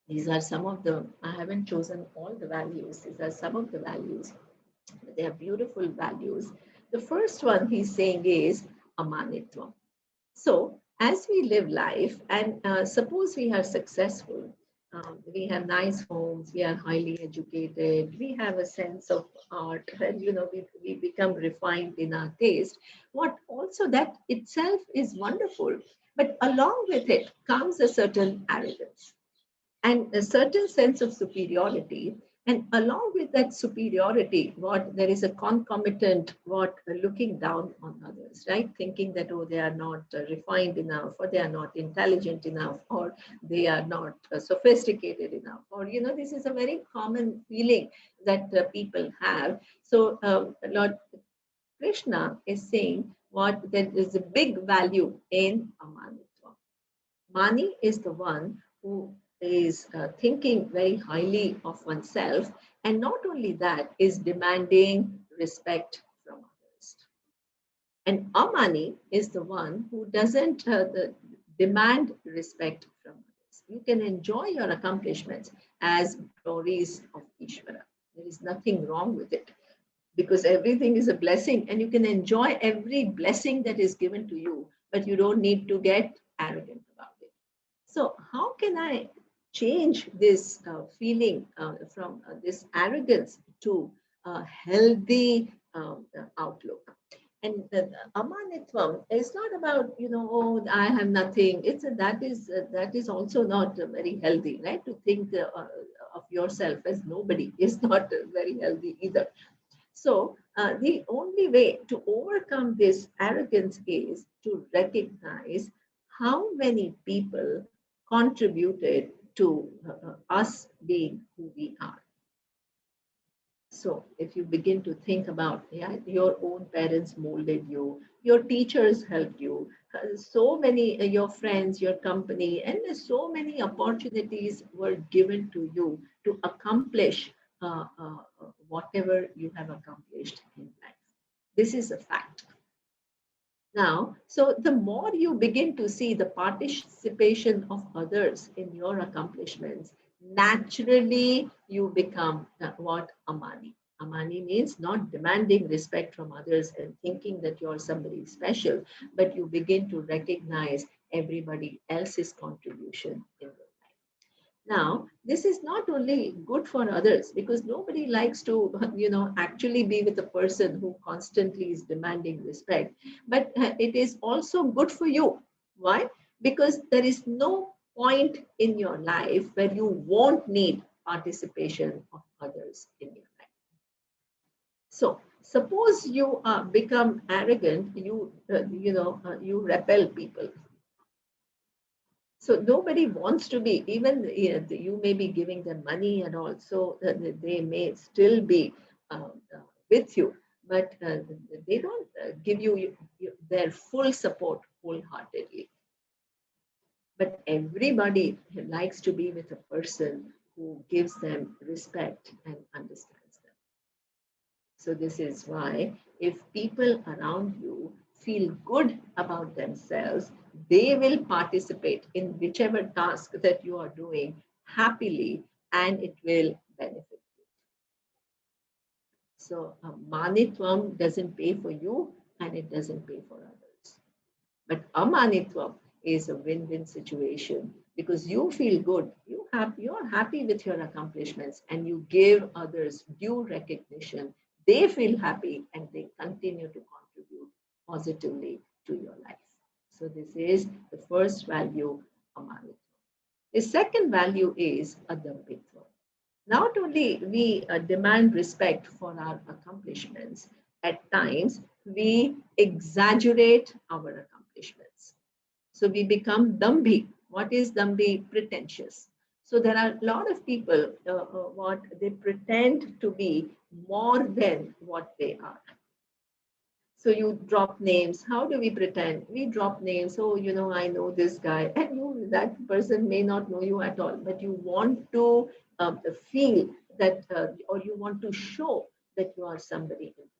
these are some of the, I haven't chosen all the values. These are some of the values. They are beautiful values. The first one he's saying is amanitvam. So, as we live life, and suppose we are successful, we have nice homes, we are highly educated, we have a sense of art, and we become refined in our taste. What also that itself is wonderful, but along with it comes a certain arrogance and a certain sense of superiority. And along with that superiority, what there is a concomitant, what looking down on others, right? Thinking that, oh, they are not refined enough, or they are not intelligent enough, or they are not sophisticated enough, or, this is a very common feeling that people have. So, Lord Krishna is saying what there is a big value in Amanitva. Mani is the one who is thinking very highly of oneself, and not only that, is demanding respect from others. And Amani is the one who doesn't demand respect from others. You can enjoy your accomplishments as glories of Ishvara. There is nothing wrong with it, because everything is a blessing and you can enjoy every blessing that is given to you, but you don't need to get arrogant about it. So, how can I change this feeling from this arrogance to a healthy outlook? And amanitvam is not about, oh, I have nothing. That is also not very healthy, right? To think of yourself as nobody is not very healthy either. So, the only way to overcome this arrogance is to recognize how many people contributed to us being who we are. So, if you begin to think about, yeah, your own parents molded you, your teachers helped you, so many your friends, your company, and so many opportunities were given to you to accomplish whatever you have accomplished in life. This is a fact. Now, so the more you begin to see the participation of others in your accomplishments, naturally you become what Amani. Amani means not demanding respect from others and thinking that you're somebody special, but you begin to recognize everybody else's contribution in your life. Now, this is not only good for others, because nobody likes to, actually be with a person who constantly is demanding respect, but it is also good for you. Why? Because there is no point in your life where you won't need participation of others in your life. So, suppose you become arrogant, you repel people. So nobody wants to be, even you may be giving them money and also they may still be with you, but they don't give you their full support wholeheartedly. But everybody likes to be with a person who gives them respect and understands them. So this is why if people around you feel good about themselves, they will participate in whichever task that you are doing happily, and it will benefit you. So manitvam doesn't pay for you and it doesn't pay for others. But amanitvam is a win-win situation, because you feel good, you're happy with your accomplishments, and you give others due recognition. They feel happy and they continue to contribute positively to your life. So this is the first value, amanitvam. The second value is adampitvam. Not only we demand respect for our accomplishments, at times we exaggerate our accomplishments. So we become Dambhi. What is Dambhi? Pretentious. So there are a lot of people, what they pretend to be more than what they are. So you drop names. How do we pretend? We drop names. Oh, I know this guy, and that person may not know you at all, but you want to feel that, or you want to show that you are somebody important.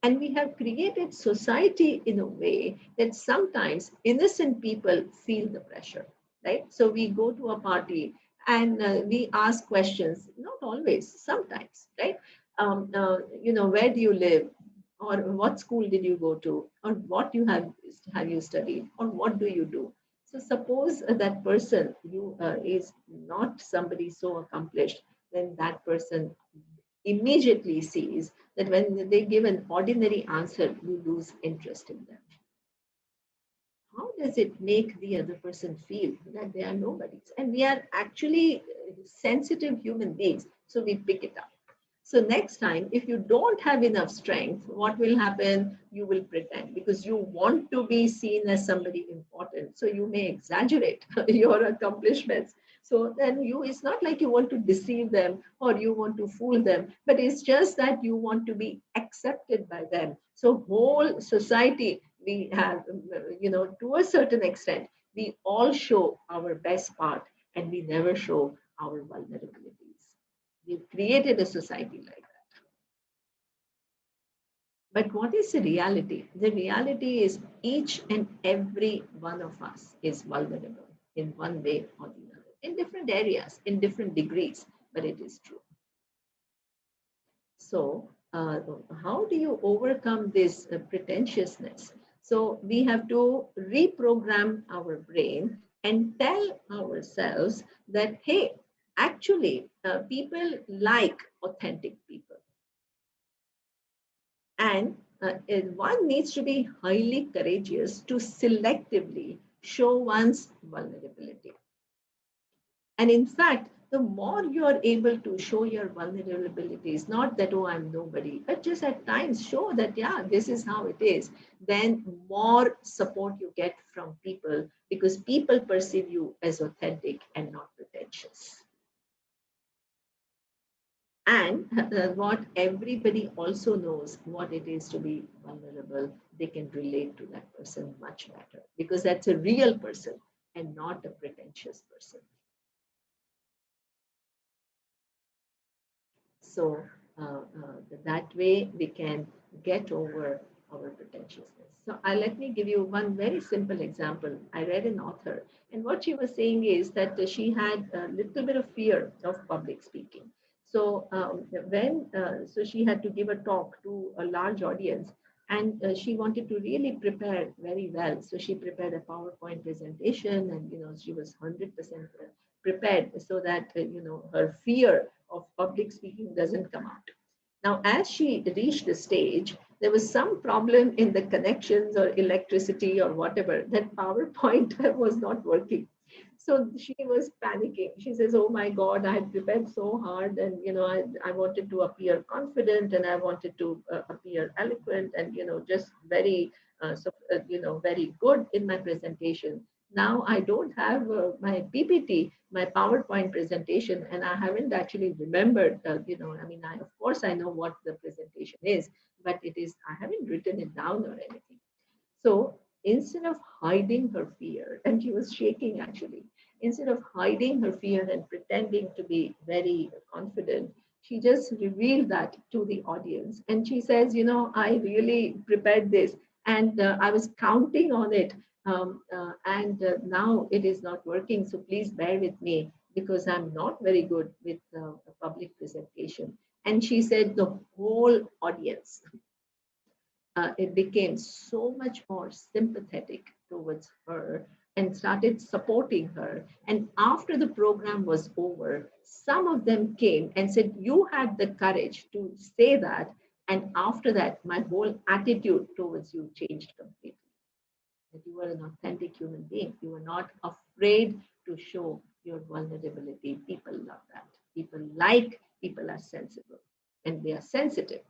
And we have created society in a way that sometimes innocent people feel the pressure, right? So we go to a party and we ask questions, not always, sometimes, right? Where do you live? Or what school did you go to? Or what have you studied? Or what do you do? So suppose that person you is not somebody so accomplished, then that person immediately sees that when they give an ordinary answer, you lose interest in them. How does it make the other person feel that they are nobodies? And we are actually sensitive human beings, so we pick it up. So next time, if you don't have enough strength, what will happen? You will pretend, because you want to be seen as somebody important. So you may exaggerate your accomplishments. So then it's not like you want to deceive them or you want to fool them, but it's just that you want to be accepted by them. So whole society, we have, to a certain extent, we all show our best part and we never show our vulnerabilities. We've created a society like that. But what is the reality? The reality is each and every one of us is vulnerable in one way or the other, in different areas, in different degrees, but it is true. So, how do you overcome this pretentiousness? So, we have to reprogram our brain and tell ourselves that, hey, actually, people like authentic people. And one needs to be highly courageous to selectively show one's vulnerability. And in fact, the more you are able to show your vulnerabilities, not that, oh, I'm nobody, but just at times show that, yeah, this is how it is, then more support you get from people because people perceive you as authentic and not pretentious. And what everybody also knows what it is to be vulnerable, they can relate to that person much better because that's a real person and not a pretentious person. So that way we can get over our pretentiousness. So let me give you one very simple example. I read an author, and what she was saying is that she had a little bit of fear of public speaking. So so she had to give a talk to a large audience, and she wanted to really prepare very well. So she prepared a PowerPoint presentation, and she was 100% prepared so that her fear of public speaking doesn't come out. Now, as she reached the stage, there was some problem in the connections or electricity or whatever. That PowerPoint was not working. So she was panicking. She says, "Oh my God, I had prepared so hard, and I wanted to appear confident, and I wanted to appear eloquent, and just very, very good in my presentation. Now I don't have my PPT, my PowerPoint presentation, and I haven't actually remembered. I mean, of course I know what the presentation is, but I haven't written it down or anything." So instead of hiding her fear, and she was shaking actually, instead of hiding her fear and pretending to be very confident, she just revealed that to the audience. And she says, I really prepared this and I was counting on it. And now it is not working. So please bear with me because I'm not very good with a public presentation. And she said the whole audience it became so much more sympathetic towards her and started supporting her. And after the program was over, some of them came and said, "You had the courage to say that. And after that, my whole attitude towards you changed completely. That you were an authentic human being. You were not afraid to show your vulnerability." People love that. People are sensible and they are sensitive.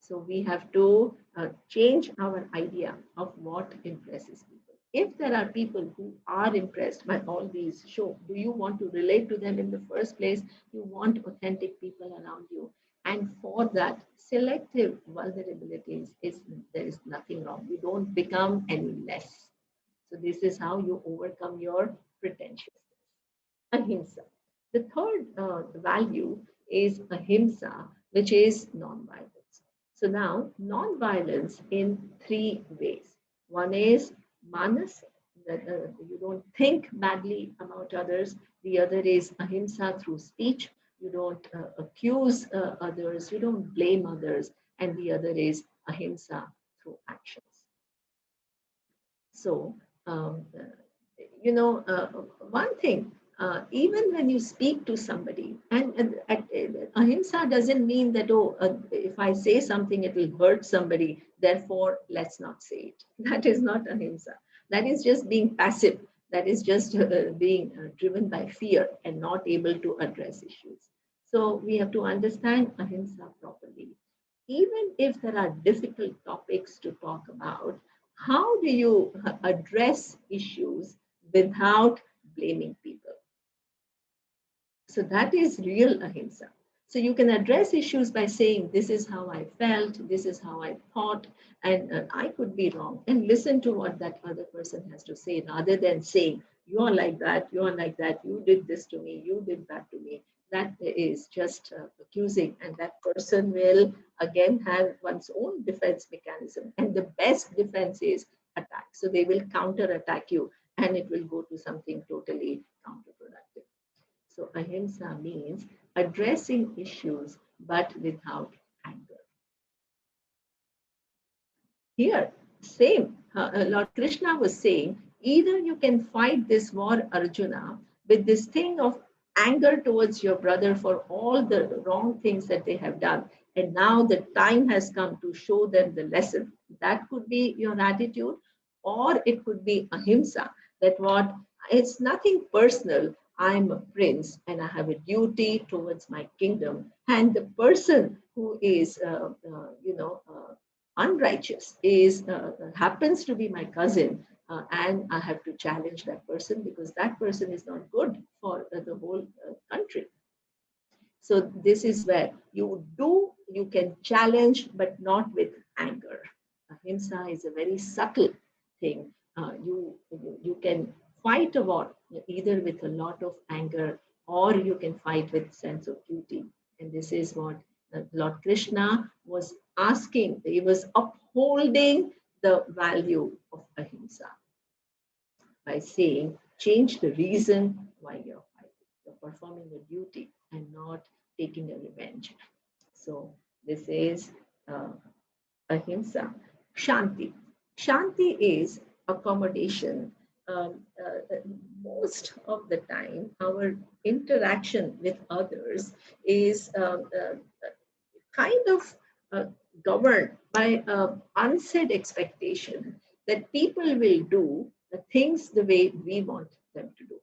So we have to change our idea of what impresses people. If there are people who are impressed by all these shows, do you want to relate to them in the first place? You want authentic people around you. And for that, selective vulnerabilities there is nothing wrong. You don't become any less. So this is how you overcome your pretentiousness. Ahimsa. The third value is ahimsa, which is non-violence. So now, non-violence in three ways. One is manas, that you don't think badly about others. The other is ahimsa through speech. You don't accuse others. You don't blame others. And the other is ahimsa through actions. So, one thing, even when you speak to somebody, and ahimsa doesn't mean that, oh, if I say something, it will hurt somebody, therefore, let's not say it. That is not ahimsa. That is just being passive. That is just being driven by fear and not able to address issues. So, we have to understand ahimsa properly. Even if there are difficult topics to talk about, how do you address issues without blaming people? So that is real ahimsa. So you can address issues by saying, this is how I felt, this is how I thought, and I could be wrong. And listen to what that other person has to say rather than saying, you are like that, you are like that, you did this to me, you did that to me. That is just accusing, and that person will again have one's own defense mechanism. And the best defense is attack. So they will counter attack you, and it will go to something totally counterproductive. So ahimsa means addressing issues but without anger. Here, same. Lord Krishna was saying, either you can fight this war, Arjuna, with this thing of anger towards your brother for all the wrong things that they have done. And now the time has come to show them the lesson. That could be your attitude, or it could be ahimsa, that what it's nothing personal. I'm a prince and I have a duty towards my kingdom. And the person who is, unrighteous is happens to be my cousin, and I have to challenge that person because that person is not good for the whole country. So this is where you can challenge, but not with anger. Ahimsa is a very subtle thing. You can fight a war either with a lot of anger, or you can fight with sense of duty. And this is what Lord Krishna was asking. He was upholding the value of ahimsa by saying, change the reason why you're fighting. You're performing a duty and not taking a revenge. So this is ahimsa. Shanti. Shanti is accommodation. Most of the time, our interaction with others is kind of uh, governed by unsaid expectation that people will do the things the way we want them to do.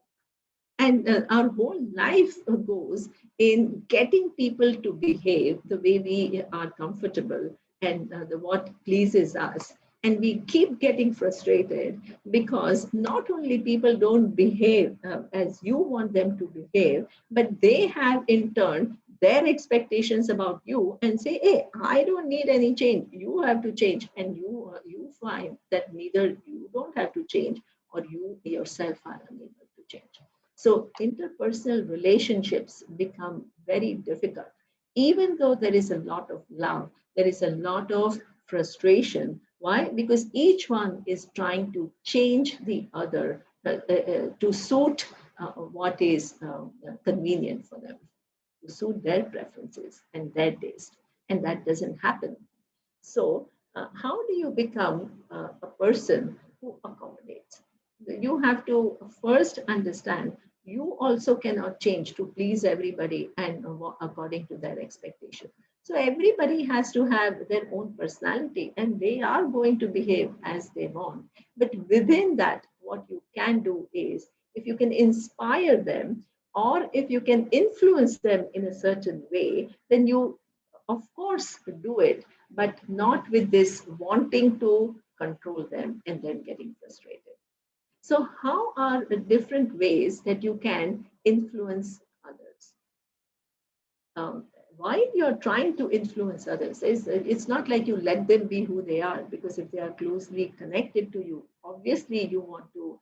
And our whole life goes in getting people to behave the way we are comfortable and what pleases us. And we keep getting frustrated because not only people don't behave as you want them to behave, but they have in turn their expectations about you and say, hey, I don't need any change. You have to change. And you find that neither you don't have to change or you yourself are unable to change. So interpersonal relationships become very difficult. Even though there is a lot of love, there is a lot of frustration. Why? Because each one is trying to change the other to suit what is convenient for them, to suit their preferences and their taste. And that doesn't happen. So, how do you become a person who accommodates? You have to first understand you also cannot change to please everybody and according to their expectation. So, everybody has to have their own personality and they are going to behave as they want. But within that, what you can do is if you can inspire them or if you can influence them in a certain way, then you, of course, do it, but not with this wanting to control them and then getting frustrated. So, how are the different ways that you can influence others? While you're trying to influence others, it's not like you let them be who they are, because if they are closely connected to you, obviously you want to,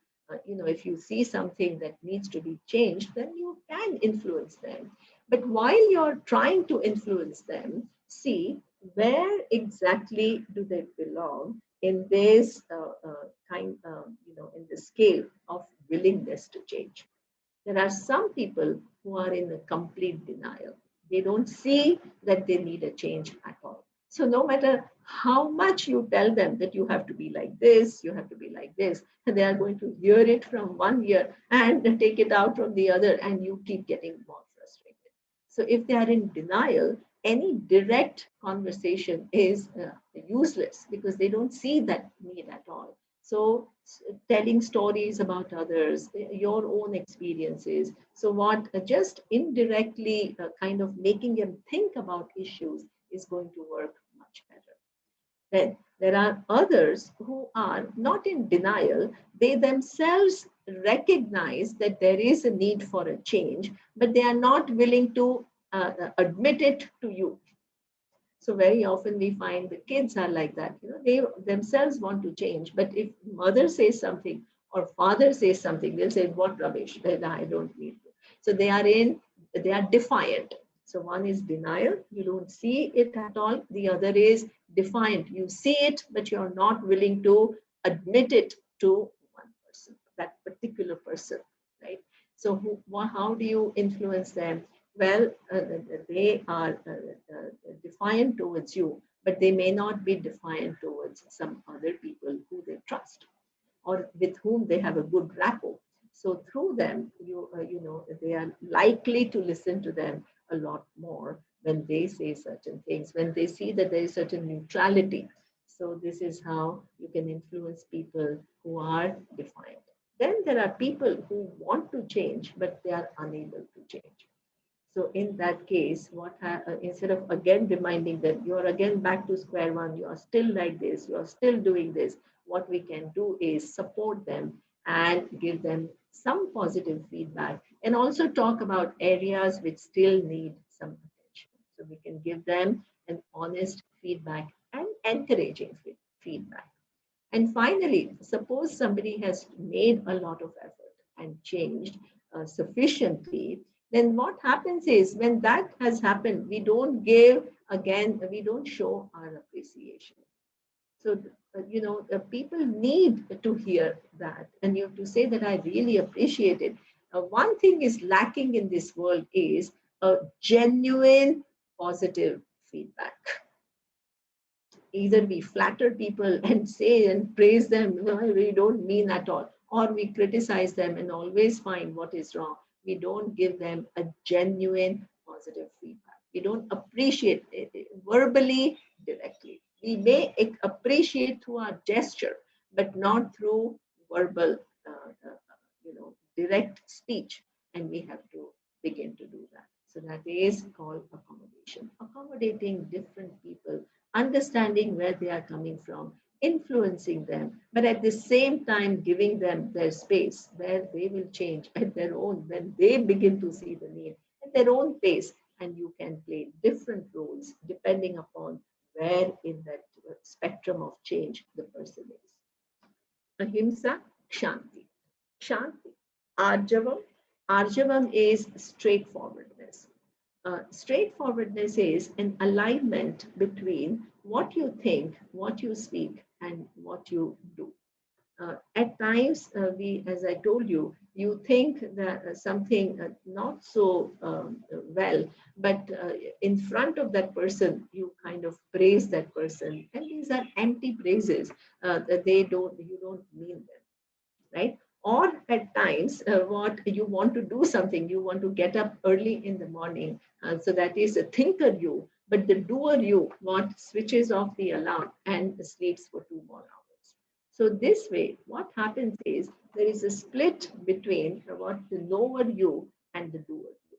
if you see something that needs to be changed, then you can influence them. But while you're trying to influence them, see where exactly do they belong in this in the scale of willingness to change. There are some people who are in a complete denial. They don't see that they need a change at all. So, no matter how much you tell them that you have to be like this, you have to be like this, and they are going to hear it from one ear and take it out from the other, and you keep getting more frustrated. So, if they are in denial, any direct conversation is useless because they don't see that need at all. So, telling stories about others, your own experiences. So, what just indirectly kind of making them think about issues is going to work much better. Then there are others who are not in denial. They themselves recognize that there is a need for a change, but they are not willing to admit it to you. So very often we find the kids are like that. They themselves want to change, but if mother says something or father says something, they'll say, "What rubbish? Then I don't need to." So they are defiant. So one is denial, you don't see it at all. The other is defiant. You see it, but you're not willing to admit it to one person, that particular person, right? So how do you influence them? Well, they are defiant towards you, but they may not be defiant towards some other people who they trust or with whom they have a good rapport. So through them, they are likely to listen to them a lot more when they say certain things, when they see that there is certain neutrality. So this is how you can influence people who are defiant. Then there are people who want to change, but they are unable to change. So in that case, instead of again reminding them, you are again back to square one, you are still like this, you are still doing this, what we can do is support them and give them some positive feedback and also talk about areas which still need some attention. So we can give them an honest feedback and encouraging feedback. And finally, suppose somebody has made a lot of effort and changed sufficiently, then what happens is when that has happened, we don't show our appreciation. So, people need to hear that. And you have to say that I really appreciate it. One thing is lacking in this world is a genuine positive feedback. Either we flatter people and say and praise them, we don't mean at all, or we criticize them and always find what is wrong. We don't give them a genuine positive feedback. We don't appreciate it verbally, directly. We may appreciate through our gesture, but not through verbal, direct speech. And we have to begin to do that. So that is called accommodation. Accommodating different people, understanding where they are coming from, influencing them, but at the same time giving them their space where they will change at their own, when they begin to see the need at their own pace. And you can play different roles depending upon where in that spectrum of change the person is. Ahimsa, Shanti. Shanti. Arjavam. Arjavam is straightforwardness. Straightforwardness is an alignment between what you think, what you speak, and what you do. At times, as I told you, you think that something not so well, but in front of that person, you kind of praise that person, and these are empty praises that you don't mean them, right? Or at times, what you want to do something, you want to get up early in the morning. So that is a thinker you, but the doer you what switches off the alarm and sleeps for 2 more hours. So this way, what happens is there is a split between what the knower you and the doer you.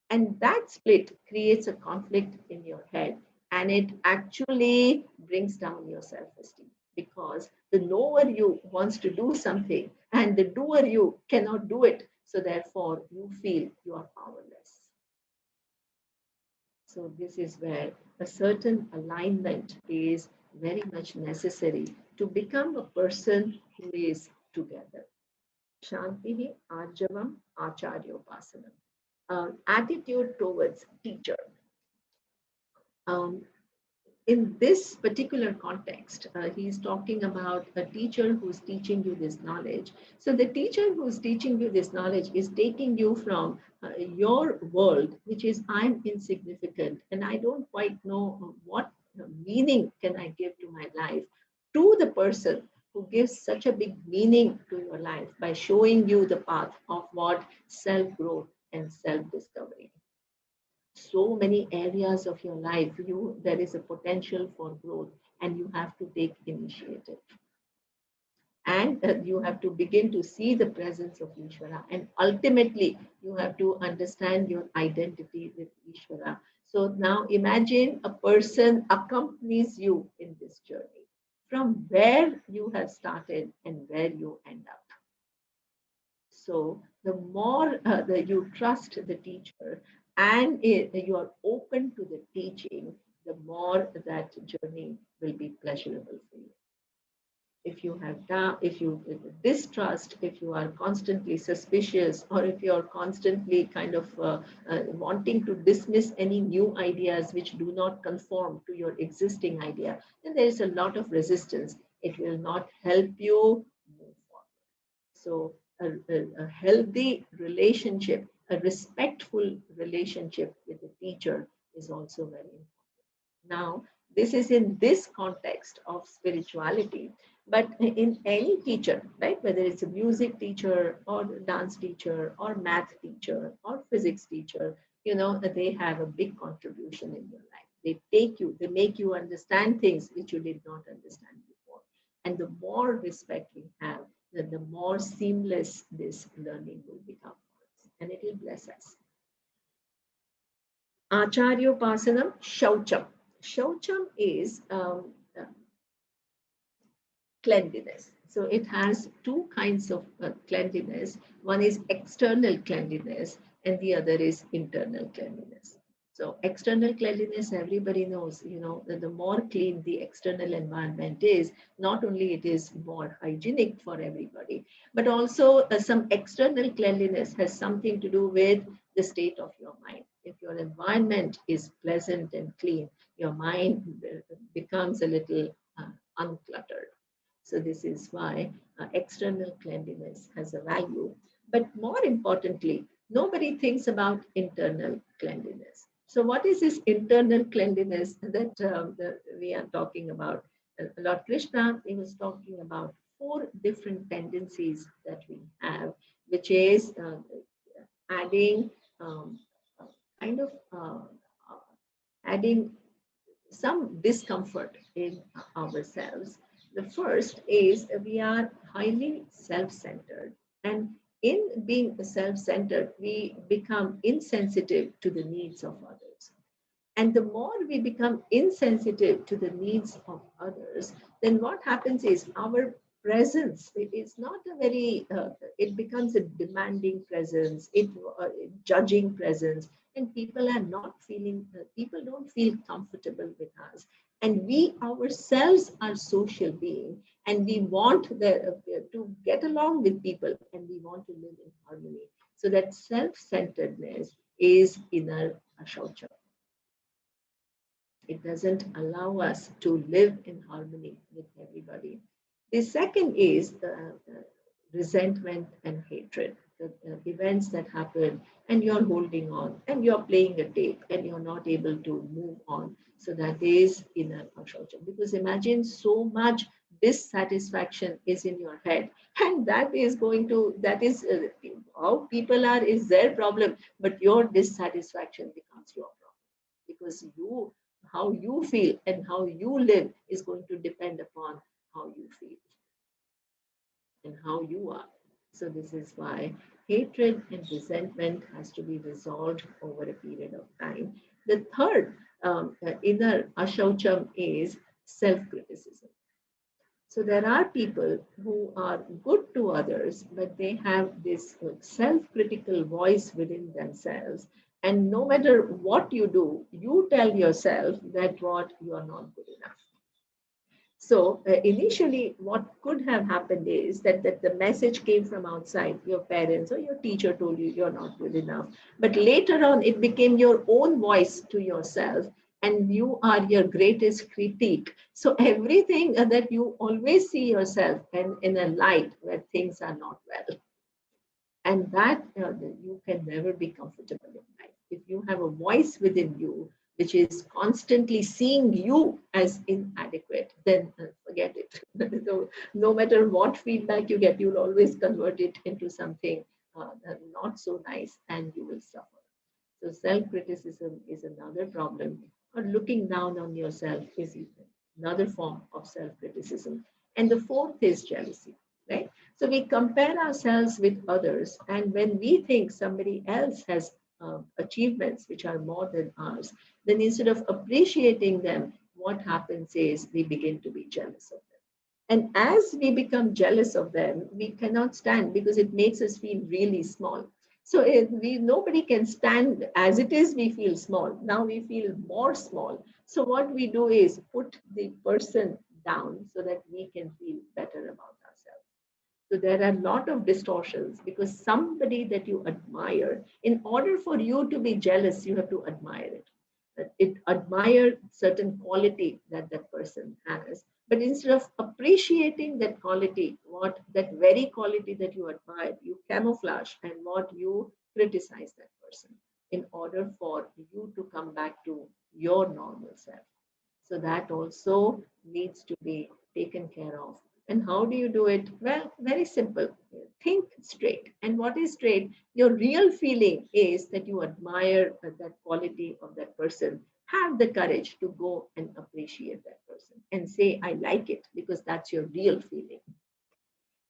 And that split creates a conflict in your head, and it actually brings down your self esteem because the knower you wants to do something and the doer you cannot do it. So, therefore, you feel you are powerless. So, this is where a certain alignment is very much necessary to become a person who is together. Shanti Arjavam Acharyopasanam. Attitude towards teacher. Um, in this particular context, he's talking about a teacher who's teaching you this knowledge. So the teacher who's teaching you this knowledge is taking you from your world, which is I'm insignificant and I don't quite know what meaning can I give to my life, to the person who gives such a big meaning to your life by showing you the path of what self-growth and self-discovery. So many areas of your life there is a potential for growth, and you have to take initiative, and you have to begin to see the presence of Ishvara, and ultimately you have to understand your identity with Ishvara. So now imagine a person accompanies you in this journey from where you have started and where you end up. So the more that you trust the teacher, and you are open to the teaching, the more that journey will be pleasurable for you. If you have doubt, if you distrust, if you are constantly suspicious, or if you are constantly kind of wanting to dismiss any new ideas which do not conform to your existing idea, then there is a lot of resistance. It will not help you move forward. So a healthy relationship, a respectful relationship with the teacher is also very important. Now, this is in this context of spirituality, but in any teacher, right? Whether it's a music teacher or dance teacher or math teacher or physics teacher, they have a big contribution in your life. They make you understand things which you did not understand before. And the more respect we have, then the more seamless this learning will become for us, and it will bless us. Acharyopasanam Shaucham. Shaucham is cleanliness. So it has two kinds of cleanliness. One is external cleanliness, and the other is internal cleanliness. So external cleanliness, everybody knows, that the more clean the external environment is, not only it is more hygienic for everybody, but also some external cleanliness has something to do with the state of your mind. If your environment is pleasant and clean, your mind becomes a little uncluttered. So this is why external cleanliness has a value. But more importantly, nobody thinks about internal cleanliness. So what is this internal cleanliness that we are talking about? Lord Krishna, he was talking about four different tendencies that we have, which is adding um, kind of adding some discomfort in ourselves. The first is we are highly self centered. And in being self centered, we become insensitive to the needs of others. And the more we become insensitive to the needs of others, then what happens is our presence is not a very, it becomes a demanding presence, judging presence, and people don't feel comfortable with us. And we ourselves are social beings, and we want to get along with people, and we want to live in harmony. So that self-centeredness is inner ashaucha. It doesn't allow us to live in harmony with everybody. The second is resentment and hatred. The events that happen, and you're holding on, and you're playing a tape, and you're not able to move on. So that is inner ashaucha. Because imagine so much dissatisfaction is in your head, and that is how people are is their problem, but your dissatisfaction becomes your problem, because how you feel and how you live is going to depend upon how you feel and how you are. So this is why hatred and resentment has to be resolved over a period of time. The third inner ashaucham is self-criticism. So there are people who are good to others, but they have this self-critical voice within themselves. And no matter what you do, you tell yourself that what you are not good enough. So initially, what could have happened is that the message came from outside, your parents or your teacher told you you're not good enough. But later on, it became your own voice to yourself, and you are your greatest critique. So everything that you always see yourself in a light where things are not well, and that you can never be comfortable in life. If you have a voice within you which is constantly seeing you as inadequate, then forget it. So no matter what feedback you get, you'll always convert it into something not so nice, and you will suffer. So self-criticism is another problem, or looking down on yourself is another form of self-criticism. And the fourth is jealousy, right? So we compare ourselves with others, and when we think somebody else has achievements which are more than ours, then instead of appreciating them, what happens is we begin to be jealous of them. And as we become jealous of them, we cannot stand, because it makes us feel really small. So nobody can stand as it is, we feel small. Now we feel more small. So what we do is put the person down so that we can feel better about ourselves. So there are a lot of distortions because somebody that you admire, in order for you to be jealous, you have to admire it. It admire certain quality that that person has. But instead of appreciating that quality, what that very quality that you admire, you camouflage and what you criticize that person in order for you to come back to your normal self. So that also needs to be taken care of. And how do you do it? Well, very simple. Think straight. And what is straight? Your real feeling is that you admire that quality of that person. Have the courage to go and appreciate that person and say, I like it, because that's your real feeling.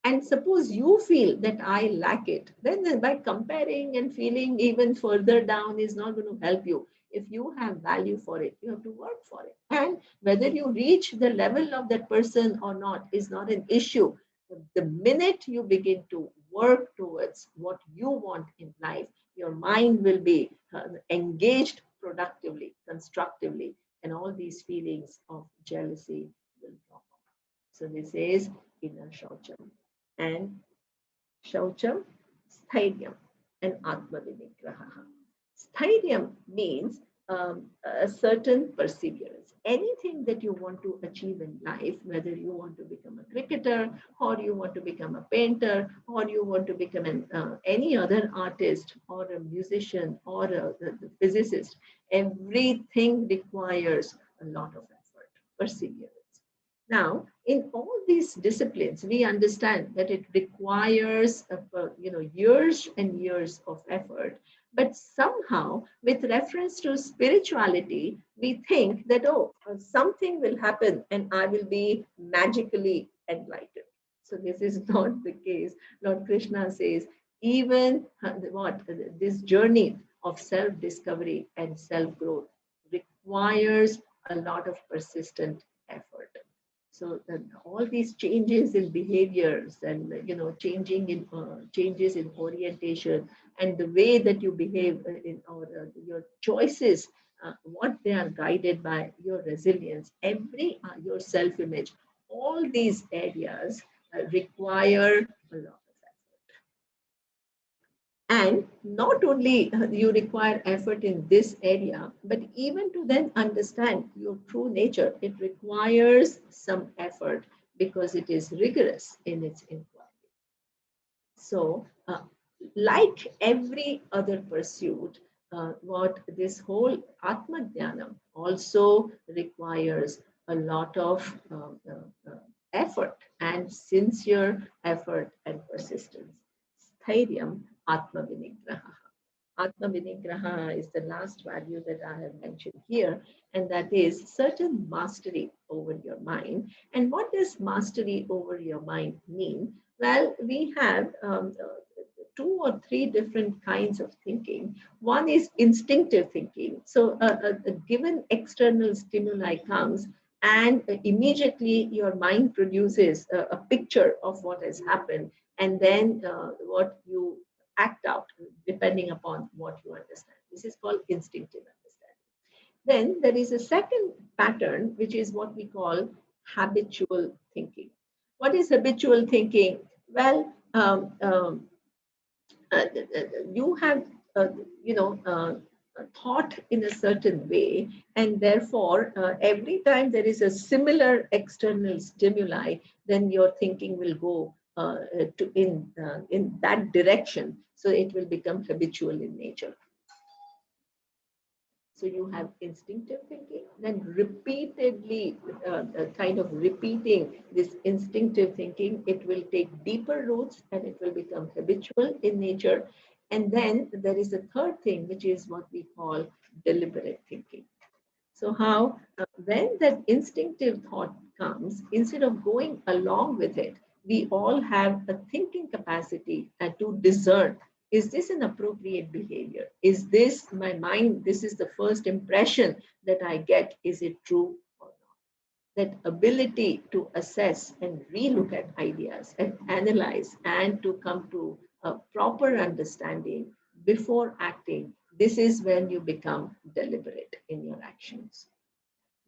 And suppose you feel that I lack it, then by comparing and feeling even further down is not going to help you. If you have value for it, you have to work for it. And whether you reach the level of that person or not is not an issue. The minute you begin to work towards what you want in life, your mind will be engaged productively, constructively, and all these feelings of jealousy will drop off. So this is inner shaucham. And Shaucham, Sthiryam, and Atmavinigraha. Sthiryam means a certain perseverance. Anything that you want to achieve in life, whether you want to become a cricketer, or you want to become a painter, or you want to become any other artist, or a musician, or the physicist, everything requires a lot of effort, perseverance. Now, in all these disciplines, we understand that it requires years and years of effort. But somehow, with reference to spirituality, we think that, oh, something will happen and I will be magically enlightened. So this is not the case. Lord Krishna says, even this journey of self-discovery and self-growth requires a lot of persistent effort. So all these changes in behaviors and changes in orientation and the way that you behave in or your choices, what they are guided by, your resilience, your self-image, all these areas require a lot of effort. And not only you require effort in this area, but even to then understand your true nature, it requires some effort because it is rigorous in its inquiry. So, like every other pursuit, what this whole Atma Dhyana also requires a lot of effort and sincere effort and persistence. Sthiryam Atma Vinigraha. Atma Vinigraha is the last value that I have mentioned here, and that is certain mastery over your mind. And what does mastery over your mind mean? Well, we have two or three different kinds of thinking. One is instinctive thinking. So a given external stimuli comes, and immediately your mind produces a picture of what has happened, and then what you act out depending upon what you understand. This is called instinctive understanding. Then there is a second pattern, which is what we call habitual thinking. What is habitual thinking? Well, you have thought in a certain way, and therefore every time there is a similar external stimuli, then your thinking will go in that direction, so it will become habitual in nature. So you have instinctive thinking, then repeatedly kind of repeating this instinctive thinking, it will take deeper roots and it will become habitual in nature. And then there is a third thing, which is what we call deliberate thinking. So how, when that instinctive thought comes, instead of going along with it, we all have a thinking capacity to discern, is this an appropriate behavior? Is this my mind? This is the first impression that I get. Is it true or not? That ability to assess and relook at ideas and analyze and to come to a proper understanding, before acting, this is when you become deliberate in your actions.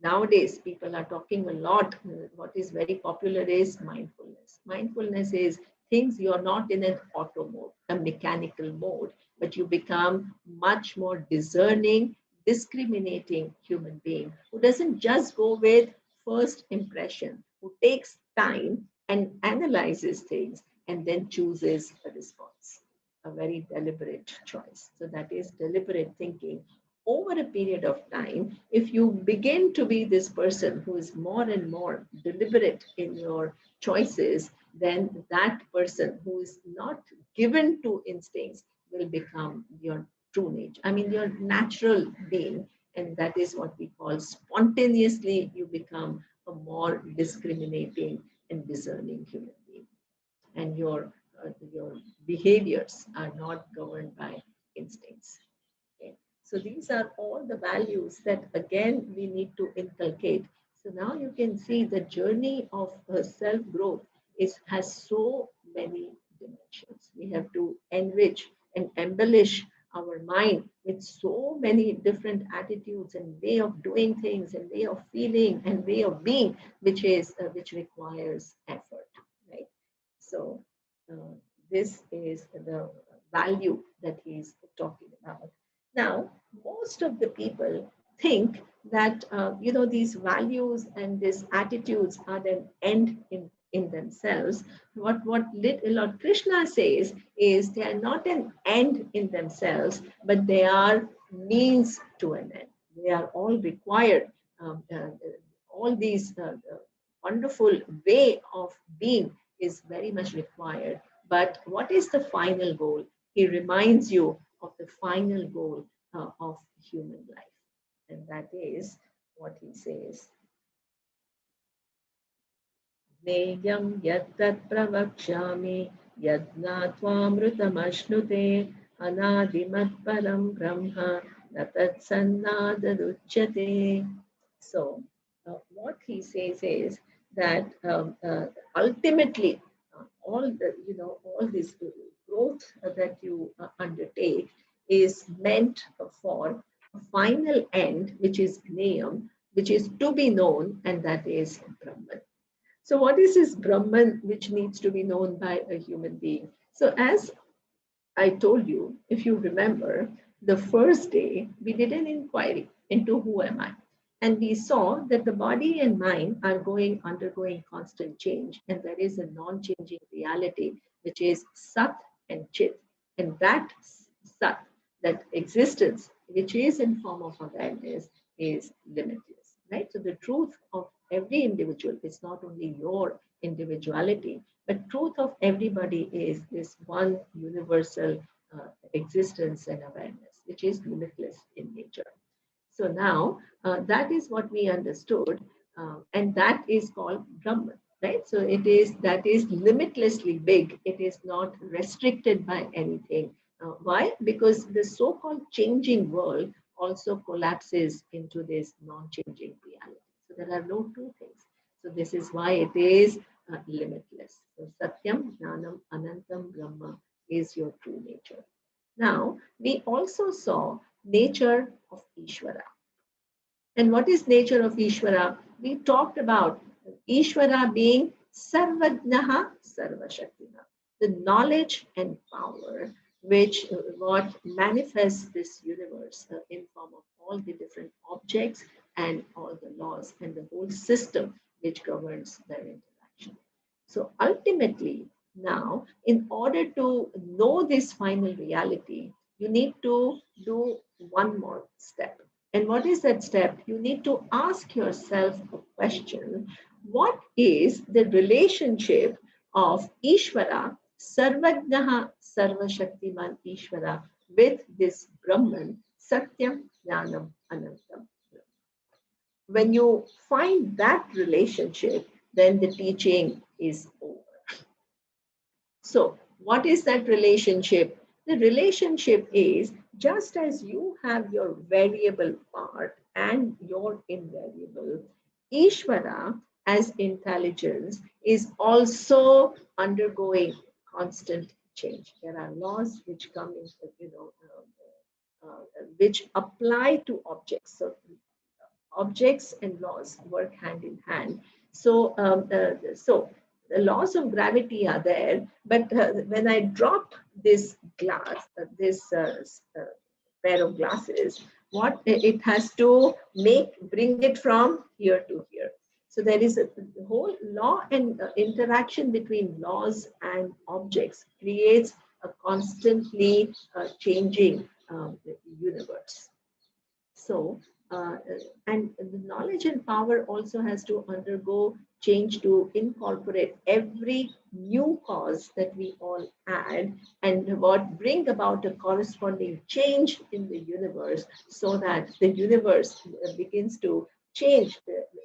Nowadays, people are talking a lot. What is very popular is mindfulness. Mindfulness is things you're not in an auto mode, a mechanical mode, but you become much more discerning, discriminating human being who doesn't just go with first impression, who takes time and analyzes things and then chooses a response, a very deliberate choice. So that is deliberate thinking over a period of time. If you begin to be this person who is more and more deliberate in your choices, then that person who is not given to instincts will become your true nature. I mean, your natural being. And that is what we call spontaneously, you become a more discriminating and discerning human being. And your behaviors are not governed by instincts. Okay. So these are all the values that again we need to inculcate. So now you can see the journey of self growth has so many dimensions. We have to enrich and embellish our mind with so many different attitudes and way of doing things and way of feeling and way of being, which requires effort, right? So uh, this is the value that he's talking about. Now, most of the people think that these values and these attitudes are an end in themselves. What Lord Krishna says is they are not an end in themselves, but they are means to an end. They are all required. All these wonderful way of being is very much required. But what is the final goal? He reminds you of the final goal of human life. And that is what he says. Neyam yattat pravakshami yadnatvam anadimat param brahma natat sannadaruchyate. So, what he says is that ultimately, all this growth that you undertake is meant for a final end, which is Gneyam, which is to be known, and that is Brahman. So, what is this Brahman which needs to be known by a human being? So, as I told you, if you remember, the first day we did an inquiry into who am I. And we saw that the body and mind are undergoing constant change, and there is a non-changing reality, which is Sat and Chit. And that Sat, that existence, which is in form of awareness, is limitless. Right? So the truth of every individual is not only your individuality, but truth of everybody is this one universal existence and awareness, which is limitless in nature. So now that is what we understood, and that is called Brahman, right? So it is that is limitlessly big. It is not restricted by anything. Why? Because the so-called changing world also collapses into this non-changing reality. So there are no two things. So this is why it is limitless. So Satyam, Jnanam, Anantam, Brahma is your true nature. Now, we also saw nature of Ishvara. And what is nature of Ishvara? We talked about Ishvara being Sarvajnaha Sarvashaktina, the knowledge and power which what manifests this universe in form of all the different objects and all the laws and the whole system which governs their interaction. So ultimately, now, in order to know this final reality, you need to do one more step. And what is that step? You need to ask yourself a question. What is the relationship of Ishvara, Sarvajnaha, Sarvashaktiman Ishvara, with this Brahman, Satyam, Jnanam, Anantam? When you find that relationship, then the teaching is over. So, what is that relationship? The relationship is just as you have your variable part and your invariable, Ishvara as intelligence is also undergoing constant change. There are laws which come in, which apply to objects. So objects and laws work hand in hand. So the laws of gravity are there, but when I drop this glass, this pair of glasses, what it has to bring it from here to here. So there is a whole law and interaction between laws and objects creates a constantly changing universe. So, and the knowledge and power also has to undergo change to incorporate every new cause that we all add and what bring about a corresponding change in the universe so that the universe begins to change,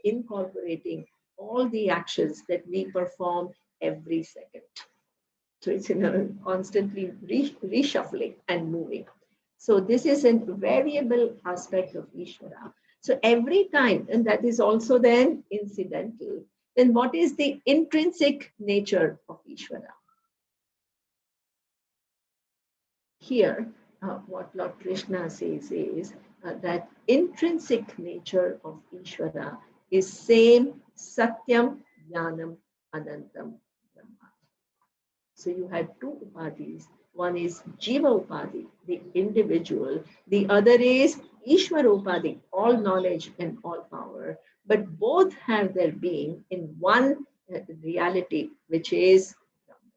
incorporating all the actions that we perform every second. So it's in a constantly reshuffling and moving. So this is a variable aspect of Ishvara. So every time, and that is also then incidental, then what is the intrinsic nature of Ishvara? Here, what Lord Krishna says is that intrinsic nature of Ishvara is same Satyam, Jnanam, Anantam, Brahma. So you had two upadhis. One is Jiva Upadhi, the individual. The other is Ishvara Upadhi, all knowledge and all power. But both have their being in one reality, which is Brahman.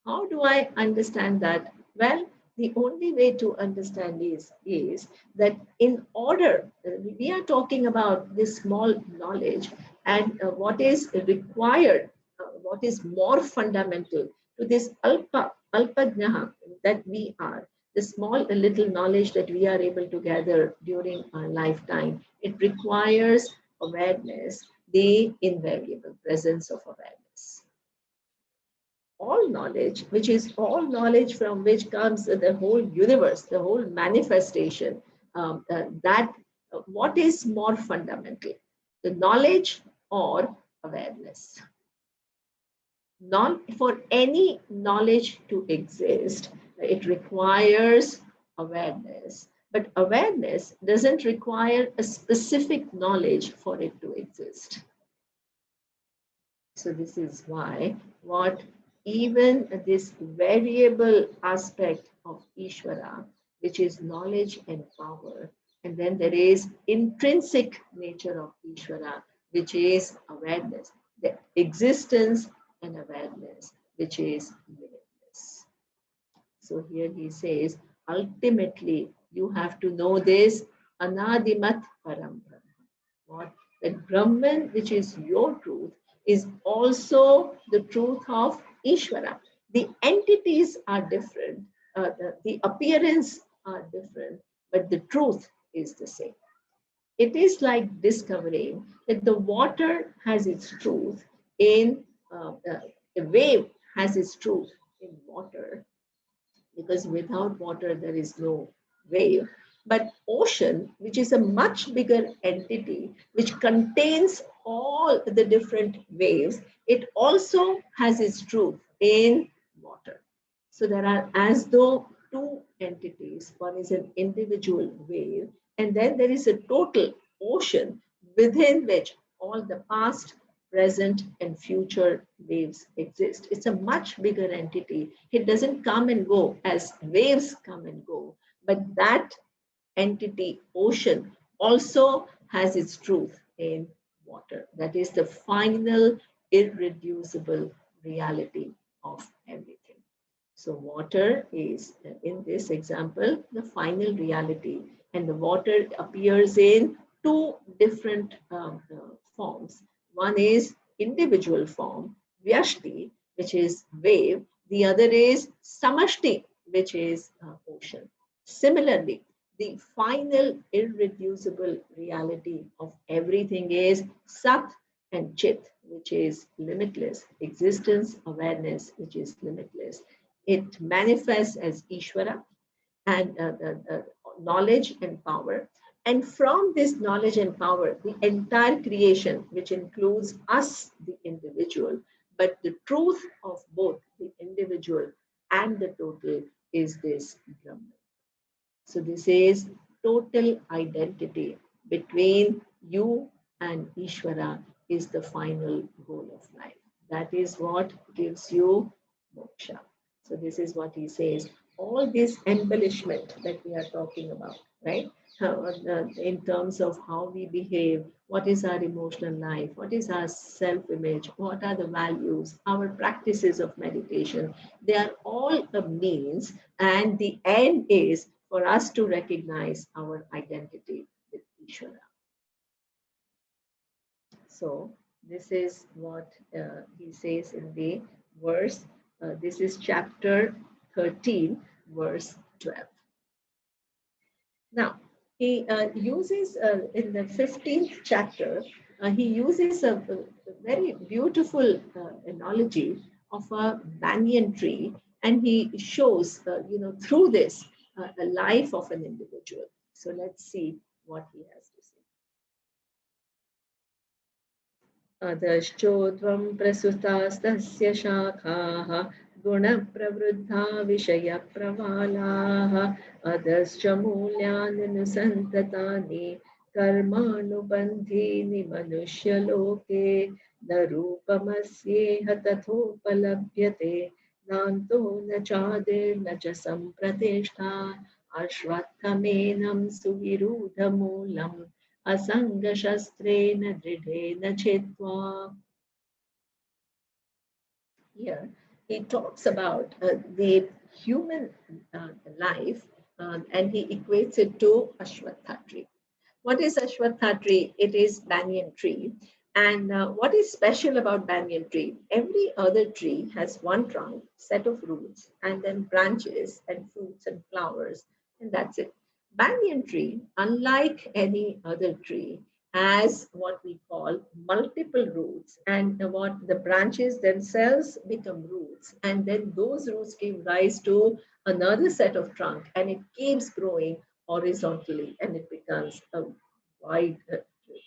How do I understand that? Well, the only way to understand is that in order, we are talking about this small knowledge and what is required, what is more fundamental to this alpajnaha that we are, the small little knowledge that we are able to gather during our lifetime. It requires awareness, the invariable presence of awareness. All knowledge, which is all knowledge from which comes the whole universe, the whole manifestation, what is more fundamental, the knowledge or awareness? For any knowledge to exist, it requires awareness. But awareness doesn't require a specific knowledge for it to exist. So this is why what even this variable aspect of Ishvara, which is knowledge and power, and then there is intrinsic nature of Ishvara, which is awareness, the existence and awareness, which is limitless. So here he says, ultimately, you have to know this Anadimat Param Brahma. What? That Brahman, which is your truth, is also the truth of Ishvara. The entities are different, the appearance are different, but the truth is the same. It is like discovering that the water has its truth in a wave has its truth in water, because without water there is no wave. But ocean, which is a much bigger entity, which contains all the different waves, it also has its truth in water. So there are as though two entities. One is an individual wave, and then there is a total ocean within which all the past, present, and future waves exist. It's a much bigger entity. It doesn't come and go as waves come and go, but that entity, ocean, also has its truth in water. That is the final, irreducible reality of everything. So water is, in this example, the final reality, and the water appears in two different forms. One is individual form, Vyashti, which is wave. The other is Samashti, which is ocean. Similarly, the final irreducible reality of everything is Sat and Chit, which is limitless, existence, awareness, which is limitless. It manifests as Ishvara and knowledge and power. And from this knowledge and power, the entire creation, which includes us, the individual, but the truth of both the individual and the total is this Brahman. So this is total identity between you and Ishvara is the final goal of life. That is what gives you moksha. So this is what he says. All this embellishment that we are talking about, right? In terms of how we behave, what is our emotional life, what is our self-image, what are the values, our practices of meditation. They are all a means, and the end is for us to recognize our identity with Ishvara. So this is what he says in the verse. This is chapter 13, verse 12. Now, he uses in the 15th chapter, he uses a very beautiful analogy of a banyan tree, and he shows, through this, a life of an individual. So let's see what he has to say. अधश्चोत्वं प्रसुतास्तस्य शाखाः गुणप्रवृद्धा विषयप्रवालाः अधश्च मूल्याननुसन्ततानि कर्मानुबन्धीनि मनुष्यलोके न रूपमस्येह तथोपलभ्यते नान्तो न चादिर्न च सम्प्रतिष्ठा अश्वत्थमेनं सुविरूढमूलम् asangashastreena dridhena chitva. Here he talks about the human life, and he equates it to Ashwatha tree. What is Ashwatha tree? It is banyan tree. And what is special about banyan tree? Every other tree has one trunk, set of roots, and then branches and fruits and flowers, and that's it. Banyan tree, unlike any other tree, has what we call multiple roots, and what the branches themselves become roots, and then those roots give rise to another set of trunk, and it keeps growing horizontally, and it becomes a wide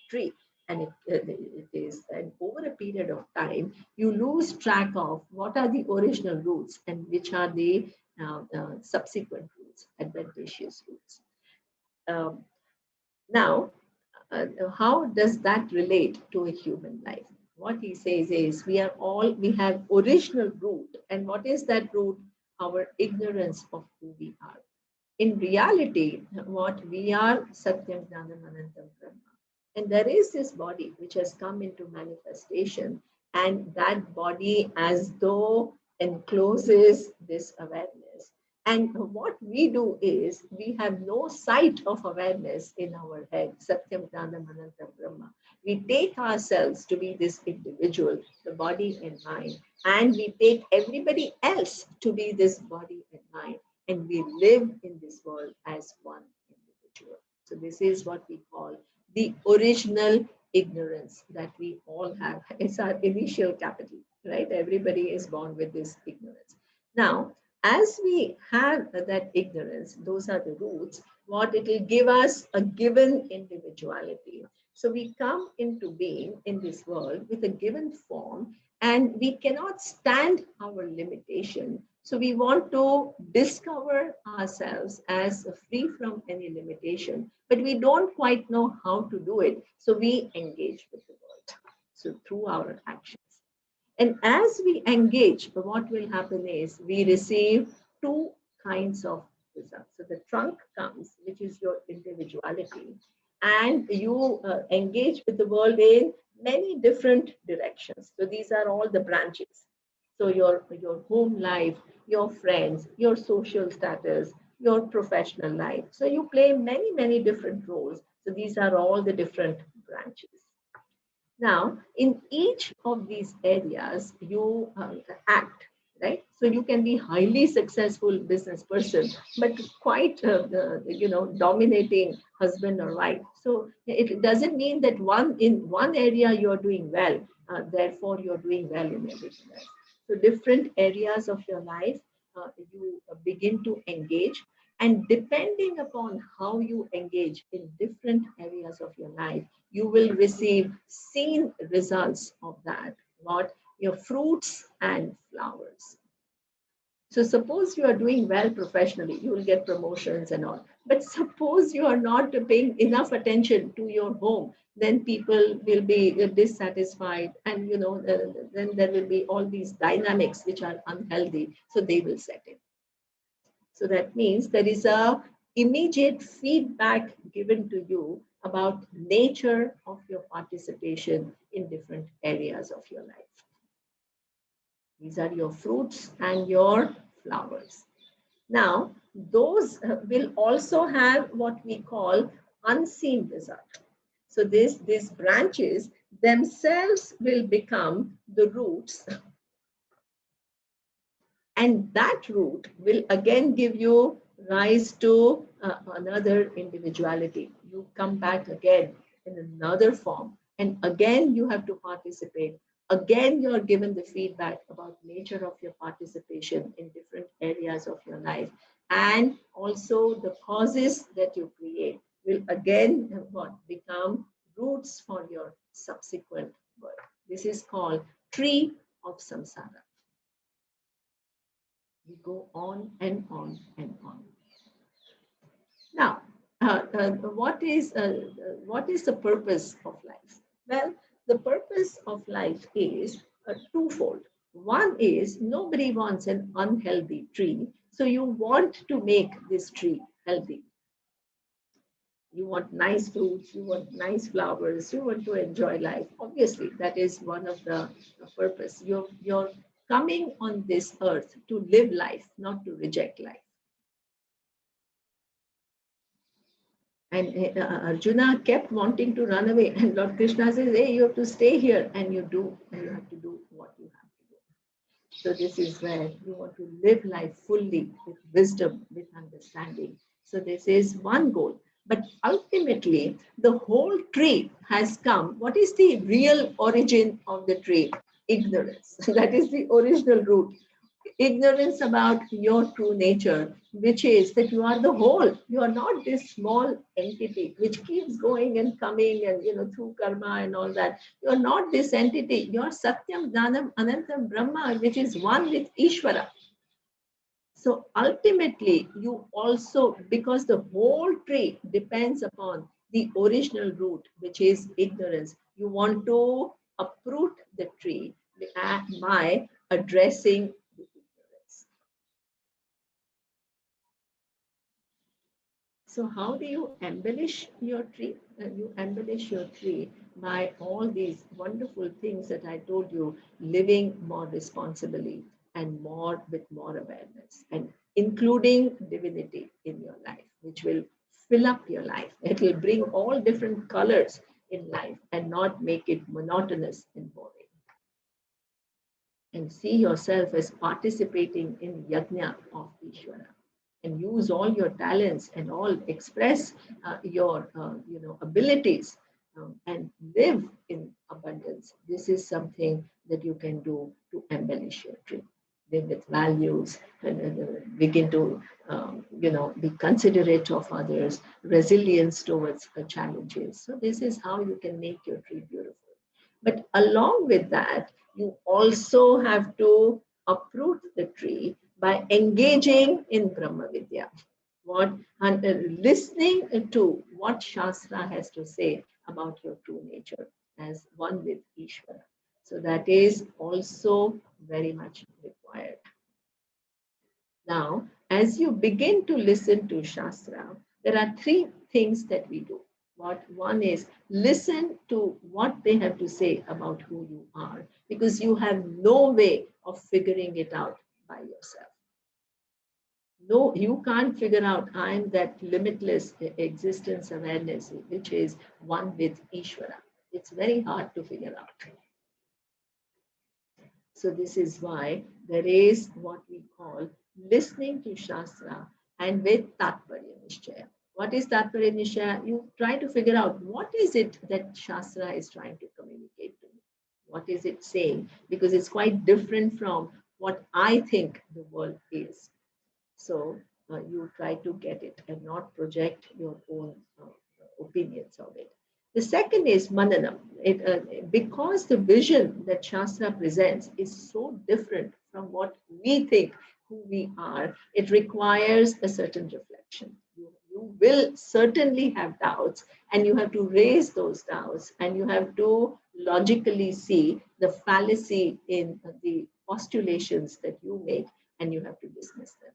tree. And it is, and over a period of time, you lose track of what are the original roots and which are the subsequent roots, adventitious roots. Um, Now, how does that relate to a human life? What he says is we have original root. And what is that root? Our ignorance of who we are. In reality, what we are, Satyam Jnanam Anantam Brahma. And there is this body which has come into manifestation, and that body as though encloses this awareness. And what we do is we have no sight of awareness in our head, Satyam Jnanam Anantam Brahma. We take ourselves to be this individual, the body and mind, and we take everybody else to be this body and mind, and we live in this world as one individual. So this is what we call the original ignorance that we all have. It's our initial capital, right? Everybody is born with this ignorance. Now, as we have that ignorance, those are the roots, what it will give us a given individuality. So we come into being in this world with a given form, and we cannot stand our limitation. So we want to discover ourselves as free from any limitation, but we don't quite know how to do it. So we engage with the world. So through our actions. And as we engage, what will happen is we receive two kinds of results. So the trunk comes, which is your individuality, and you engage with the world in many different directions. So these are all the branches. So your home life, your friends, your social status, your professional life. So you play many different roles. So these are all the different branches. Now, in each of these areas, you act, right? So you can be highly successful business person, but quite, dominating husband or wife. So it doesn't mean that in one area you're doing well, therefore you're doing well in everything else. So different areas of your life, you begin to engage, and depending upon how you engage in different areas of your life, you will receive seen results of that, what your fruits and flowers. So suppose you are doing well professionally, you will get promotions and all. But suppose you are not paying enough attention to your home, then people will be dissatisfied, and then there will be all these dynamics which are unhealthy. So they will set in. So that means there is a immediate feedback given to you about nature of your participation in different areas of your life. These are your fruits and your flowers. Now, those will also have what we call unseen result. So these branches themselves will become the roots, and that root will again give you rise to another individuality. You come back again in another form, and again you have to participate. Again, you're given the feedback about nature of your participation in different areas of your life, and also the causes that you create will again become roots for your subsequent work. This is called tree of samsara. We go on and on and on. Now, what is the purpose of life? Well, the purpose of life is twofold. One is nobody wants an unhealthy tree, so you want to make this tree healthy. You want nice fruits, you want nice flowers, you want to enjoy life. Obviously, that is one of the purpose. You're coming on this earth to live life, not to reject life. And Arjuna kept wanting to run away, and Lord Krishna says, "Hey, you have to stay here, and you have to do what you have to do." So this is where you want to live life fully with wisdom, with understanding. So this is one goal. But ultimately, the whole tree has come. What is the real origin of the tree? Ignorance. That is the original root. Ignorance about your true nature, which is that you are the whole. You are not this small entity which keeps going and coming and through karma and all that. You are not this entity. You are Satyam, Jnanam, Anantam, Brahma, which is one with Ishvara. So ultimately, you also, because the whole tree depends upon the original root, which is ignorance, you want to uproot the tree by addressing the ignorance. So how do you embellish your tree? You embellish your tree by all these wonderful things that I told you, living more responsibly and more with more awareness, and including divinity in your life, which will fill up your life. It will bring all different colors in life and not make it monotonous and boring. And see yourself as participating in yajna of Ishvara, and use all your talents and all express your abilities, and live in abundance. This is something that you can do to embellish your tree. Live with values, and begin to be considerate of others, resilience towards challenges. So this is how you can make your tree beautiful. But along with that, you also have to uproot the tree by engaging in Brahmavidya. What and listening to what Shastra has to say about your true nature as one with Ishvara. So that is also very much required. Now, as you begin to listen to Shastra, there are three things that we do. One is listen to what they have to say about who you are, because you have no way of figuring it out by yourself. No, you can't figure out I'm that limitless existence awareness, which is one with Ishvara. It's very hard to figure out. So this is why there is what we call listening to Shastra and with Tatparya Nishchaya. What is Tatparya Nishchaya? You try to figure out what is it that Shastra is trying to communicate to me. What is it saying? Because it's quite different from what I think the world is. So you try to get it and not project your own opinions of it. The second is mananam. Because the vision that Shastra presents is so different from what we think who we are, it requires a certain reflection. You will certainly have doubts, and you have to raise those doubts, and you have to logically see the fallacy in the postulations that you make, and you have to dismiss them.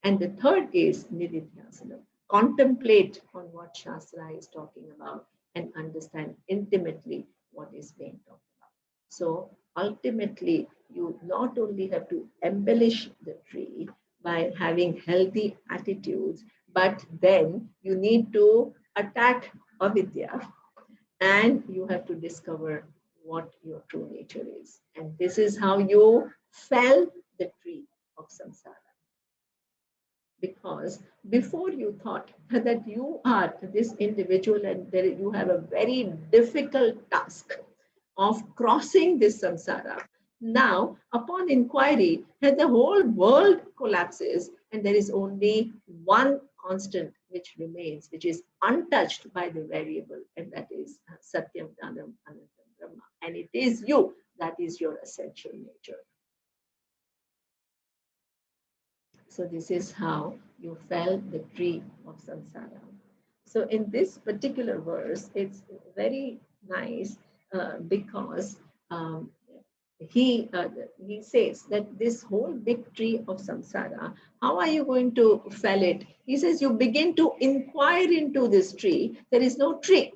And the third is nididhyasana. Contemplate on what Shastra is talking about and understand intimately what is being talked about. So ultimately, you not only have to embellish the tree by having healthy attitudes, but then you need to attack avidya, and you have to discover what your true nature is. And this is how you fell the tree of samsara. Because before you thought that you are this individual and there you have a very difficult task of crossing this samsara. Now, upon inquiry, that the whole world collapses and there is only one constant which remains, which is untouched by the variable, and that is Satyam, Dhanam, Anantam, Brahma. And it is you, that is your essential nature. So this is how you fell the tree of samsara. So in this particular verse, it's very nice because um, he says that this whole big tree of samsara, how are you going to fell it? He says you begin to inquire into this tree. There is no tree.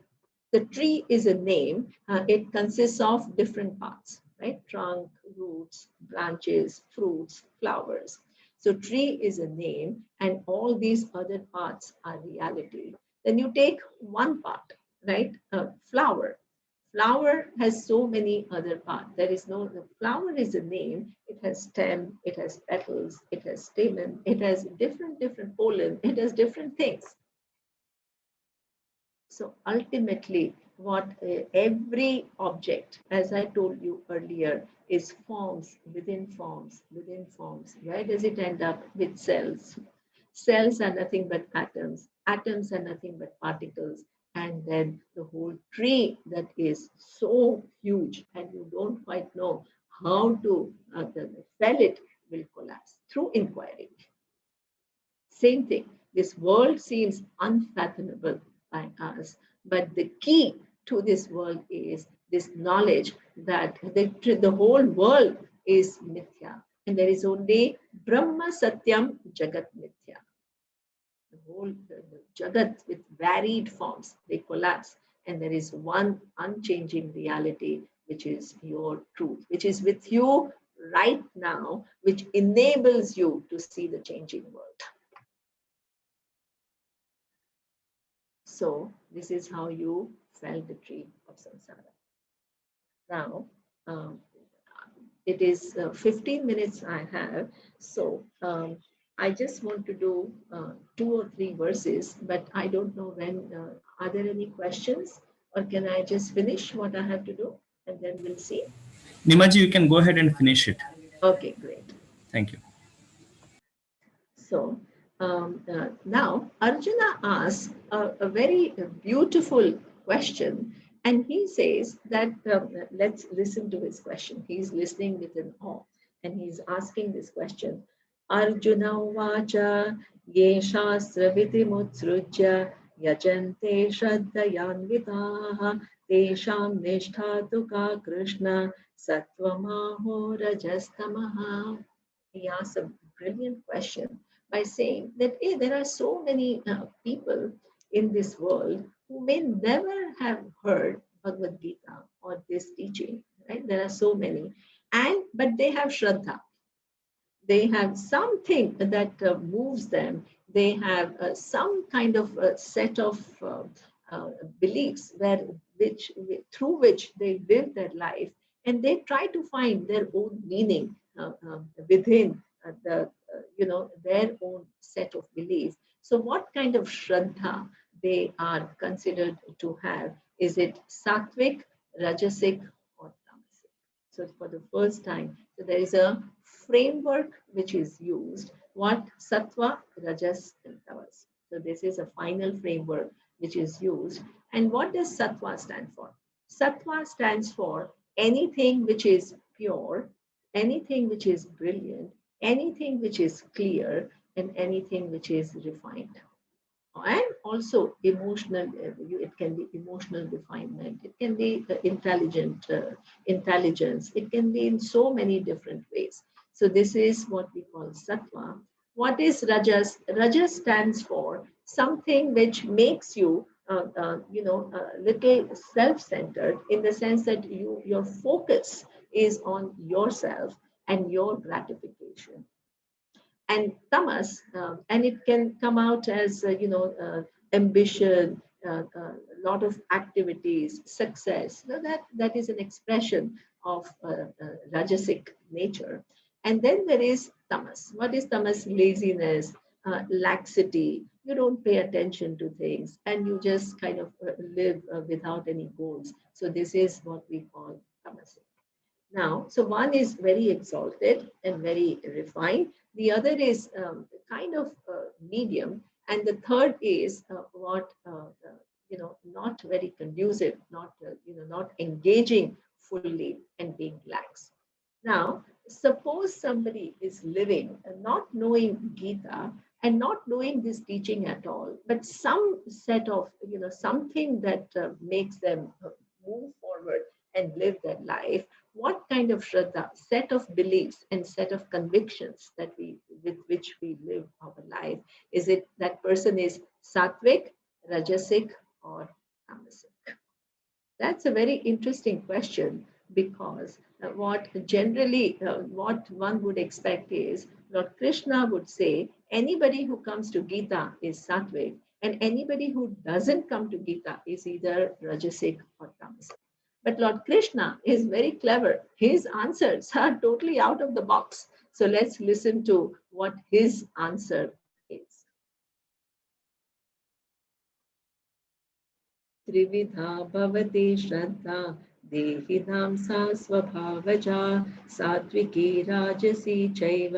The tree is a name. It consists of different parts, right? Trunk, roots, branches, fruits, flowers. So tree is a name, and all these other parts are reality. Then you take one part, right? Flower. Flower has so many other parts. There is no, the flower is a name. It has stem, it has petals, it has stamen, it has different pollen, it has different things. So ultimately, what every object, as I told you earlier, is forms within forms within forms. Where does it end up? With cells. Cells are nothing but atoms. Atoms are nothing but particles. And then the whole tree that is so huge, and you don't quite know how to fell it, will collapse through inquiry. Same thing. This world seems unfathomable by us, but the key to this world is this knowledge that the whole world is mithya, and there is only Brahma Satyam Jagat Mithya. The whole the Jagat with varied forms, they collapse, and there is one unchanging reality, which is your truth, which is with you right now, which enables you to see the changing world. So this is how you fell the tree of samsara. Now, it is 15 minutes I have. So I just want to do 2 or 3 verses, but I don't know when. Are there any questions? Or can I just finish what I have to do and then we'll see? Nimaji, you can go ahead and finish it. Okay, great. Thank you. So now Arjuna asks a very beautiful question, and he says that let's listen to his question. He's listening with an awe, and he's asking this question. Arjuna vacha ye shastra vitimutsrujya yajante shraddhayanvitaha tesham nishtha ka krishna satvamaho rajastamaha. He asks a brilliant question by saying that hey, there are so many people in this world who may never have heard Bhagavad Gita or this teaching, right? There are so many, and but they have Shraddha. They have something that moves them. They have some kind of set of beliefs through which they live their life, and they try to find their own meaning within their own set of beliefs. So, what kind of shraddha they are considered to have? Is it sattvic, rajasic, or tamasic? So, for the first time, so there is a framework which is used. What? Sattva, rajas, and tamas. So, this is a final framework which is used. And what does sattva stand for? Sattva stands for anything which is pure, anything which is brilliant, anything which is clear and anything which is refined. And also emotional, it can be emotional refinement, it can be intelligence, it can be in so many different ways. So this is what we call sattva. What is rajas? Rajas stands for something which makes you a little self-centered, in the sense that your focus is on yourself and your gratification. And tamas, and it can come out as ambition, a lot of activities, success. So that is an expression of rajasic nature. And then there is tamas. What is tamas? Laziness, laxity. You don't pay attention to things, and you just kind of live without any goals. So this is what we call tamas. Now, so one is very exalted and very refined. The other is kind of medium, and the third is what not very conducive, not engaging fully and being lax. Now, suppose somebody is living not knowing Gita and not knowing this teaching at all, but some set of, something that makes them move forward and live their life. What kind of Shraddha, set of beliefs and set of convictions that with which we live our life? Is it that person is sattvic, rajasic, or tamasic? That's a very interesting question, because what one would expect is Lord Krishna would say anybody who comes to Gita is sattvic, and anybody who doesn't come to Gita is either rajasic or tamasic. But Lord Krishna is very clever. His answers are totally out of the box. So let's listen to what his answer is. त्रिविधा भवति श्रद्धा देहिनां सा स्वभावजा सात्विकी राजसी चैव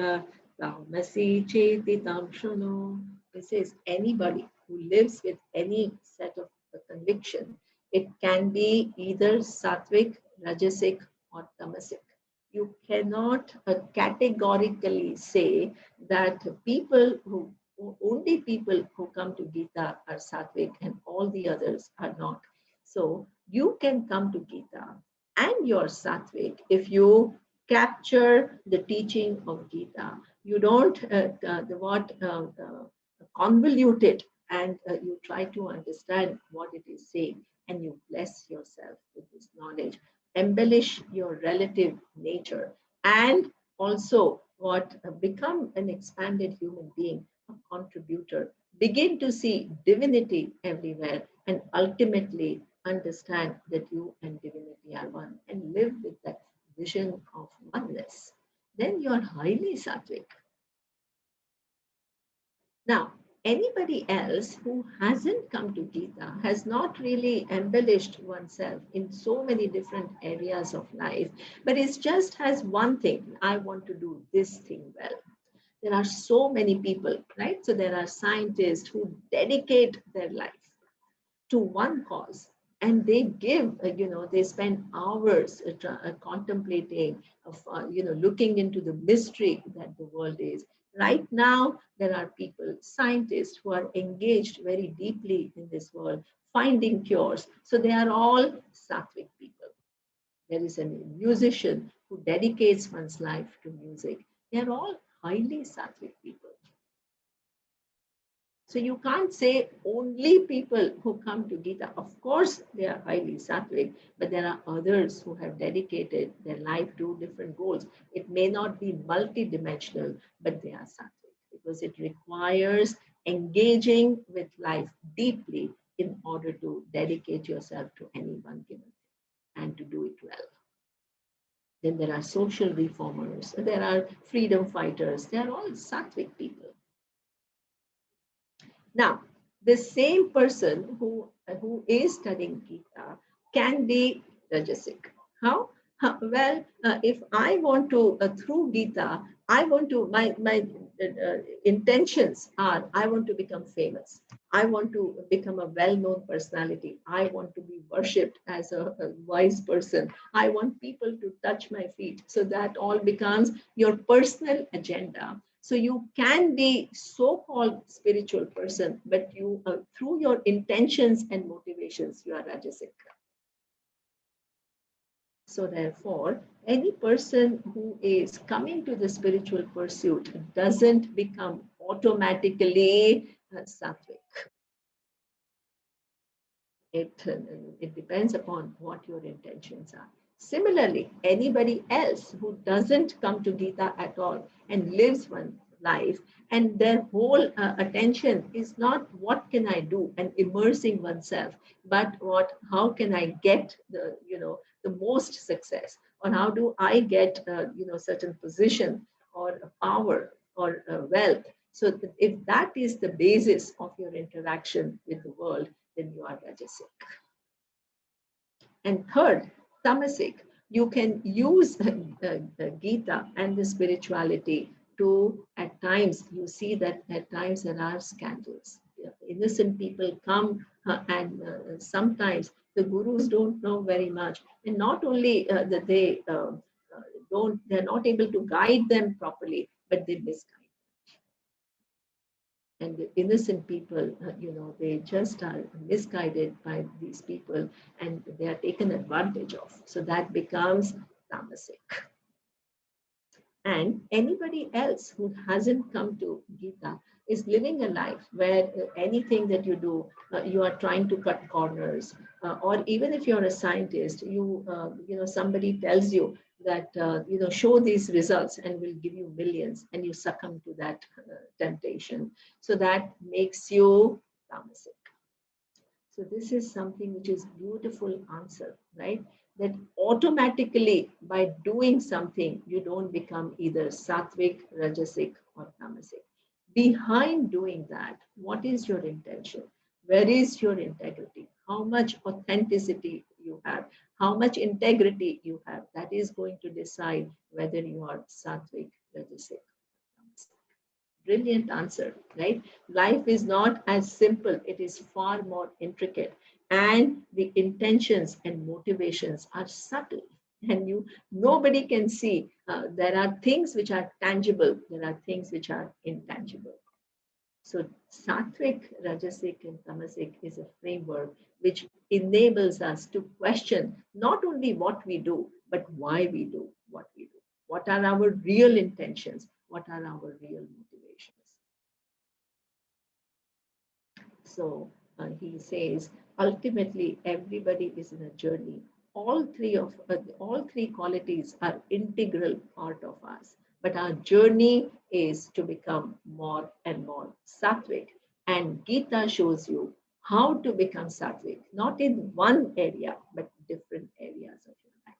तामसी चेति तां शृणु. This is anybody who lives with any set of conviction. It can be either sattvic, rajasic, or tamasic. You cannot categorically say that only people who come to Gita are sattvic and all the others are not. So you can come to Gita and you're sattvic if you capture the teaching of Gita. You don't convolute it, and you try to understand what it is saying, and you bless yourself with this knowledge. Embellish your relative nature, and also what become an expanded human being, a contributor. Begin to see divinity everywhere, and ultimately understand that you and divinity are one, and live with that vision of oneness. Then you are highly sattvic. Now, anybody else who hasn't come to Gita, has not really embellished oneself in so many different areas of life, but it just has one thing: I want to do this thing well. There are so many people, right? So there are scientists who dedicate their life to one cause, and they give they spend hours contemplating of looking into the mystery that the world is. Right now there are people, scientists, who are engaged very deeply in this world, finding cures. So they are all sattvic people. There is a musician who dedicates one's life to music. They are all highly sattvic people. So you can't say only people who come to Gita. Of course, they are highly sattvic, but there are others who have dedicated their life to different goals. It may not be multidimensional, but they are sattvic, because it requires engaging with life deeply in order to dedicate yourself to any one given thing and to do it well. Then there are social reformers, there are freedom fighters, they are all sattvic people. Now, the same person who is studying Gita can be rajasic. How? If I want to, through Gita, I want to, my intentions are, I want to become famous. I want to become a well-known personality. I want to be worshipped as a wise person. I want people to touch my feet. So that all becomes your personal agenda. So you can be so-called spiritual person, but you, through your intentions and motivations, you are Rajasic. So therefore, any person who is coming to the spiritual pursuit doesn't become automatically sattvic. It depends upon what your intentions are. Similarly, anybody else who doesn't come to Gita at all and lives one life, and their whole attention is not what can I do and immersing oneself, but how can I get the most success, or how do I get certain position or power or wealth. So if that is the basis of your interaction with the world, then you are Rajasic. And third, Tamasic, you can use the Gita and the spirituality to, at times, you see that at times there are scandals. Innocent people come and sometimes the gurus don't know very much. And not only that they're not able to guide them properly, but they misguide. And the innocent people, they just are misguided by these people and they are taken advantage of. So that becomes tamasic. And anybody else who hasn't come to Gita is living a life where anything that you do, you are trying to cut corners. Or even if you're a scientist, somebody tells you that, show these results and we'll give you millions, and you succumb to that temptation. So that makes you tamasic. So this is something which is beautiful answer, right? That automatically by doing something, you don't become either sattvic, rajasic, or tamasic. Behind doing that, what is your intention? Where is your integrity? How much authenticity you have? How much integrity you have? That is going to decide whether you are sattvic, rajasic, or tamasic. Brilliant answer, right? Life is not as simple, it is far more intricate. And the intentions and motivations are subtle. And nobody can see. There are things which are tangible, there are things which are intangible. So sattvic, rajasic, and tamasic is a framework which enables us to question not only what we do, but why we do what we do. What are our real intentions? What are our real motivations? So he says, ultimately, everybody is in a journey. All three qualities are integral part of us. But our journey is to become more and more sattvic. And Gita shows you how to become sattvic, not in one area, but different areas of your life.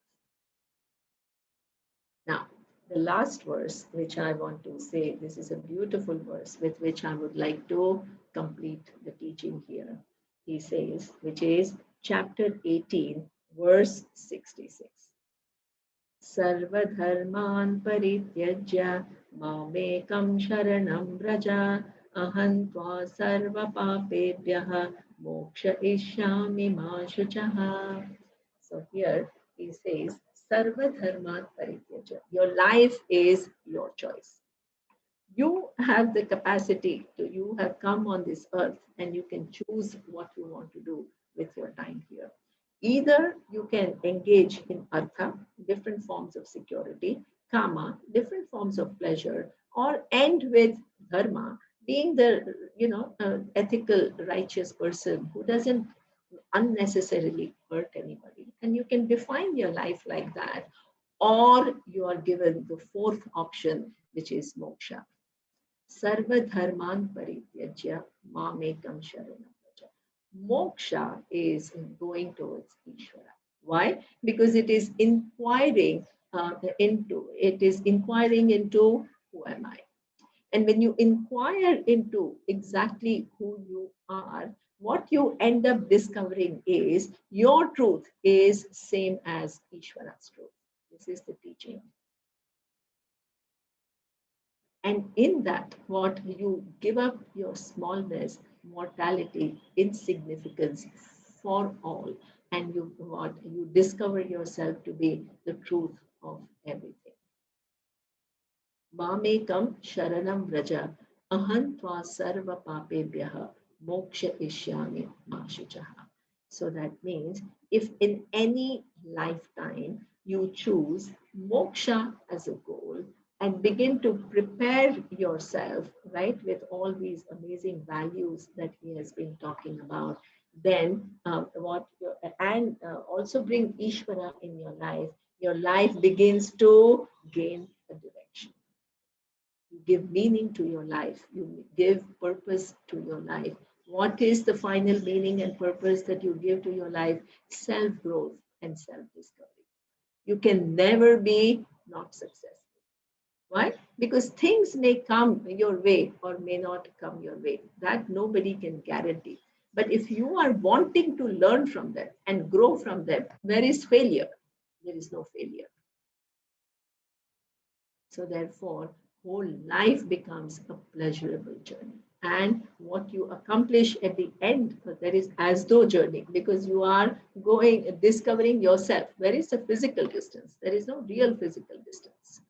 Now, the last verse, which I want to say, this is a beautiful verse with which I would like to complete the teaching here. He says, which is chapter 18, verse 66. Sarvadharman parityajya mamekam sharanam braja aham tva sarva papebhyah moksha ishyami ma shuchaha. So here he says, Sarva Dharman Parityaja. Your life is your choice. You have the capacity you have come on this earth and you can choose what you want to do with your time here. Either you can engage in artha, different forms of security, kama, different forms of pleasure, or end with dharma, being the ethical, righteous person who doesn't unnecessarily hurt anybody. And you can define your life like that, or you are given the fourth option, which is moksha. Sarva dharman parityajya mamekam sharanam vraja. Moksha is going towards Ishvara. Why? Because it is inquiring into who am I? And when you inquire into exactly who you are, what you end up discovering is your truth is same as Ishvara's truth. This is the teaching. And in that, what you give up your smallness, mortality, insignificance for all, and you discover yourself to be the truth of everything. Mamekam sharanam vraja aham tva sarva papebhyaha moksha ishyami mashuchaha. So that means if in any lifetime you choose moksha as a goal and begin to prepare yourself, right, with all these amazing values that he has been talking about, then also bring Ishvara in your life begins to gain a direction. You give meaning to your life. You give purpose to your life. What is the final meaning and purpose that you give to your life? Self-growth and self-discovery. You can never be not successful. Why? Because things may come your way or may not come your way. That nobody can guarantee. But if you are wanting to learn from them and grow from them, where is failure? There is no failure. So therefore, whole life becomes a pleasurable journey. And what you accomplish at the end, that is as though journey, because you are going, discovering yourself. Where is the physical distance? There is no real physical distance.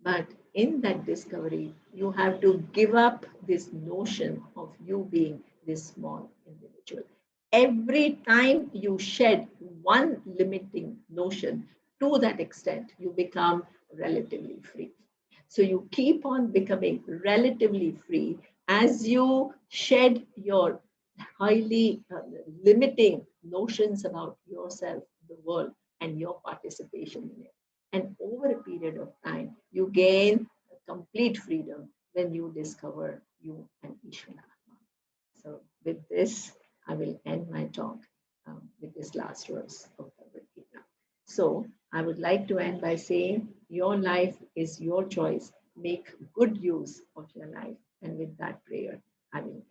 But in that discovery, you have to give up this notion of you being this small individual. Every time you shed one limiting notion, to that extent, you become relatively free. So you keep on becoming relatively free as you shed your highly limiting notions about yourself, the world, and your participation in it. And over a period of time, you gain complete freedom when you discover you and Ishvara. So with this, I will end my talk with this last verse of Bhagavad Gita. So I would like to end by saying, your life is your choice. Make good use of your life. And with that prayer, I will end.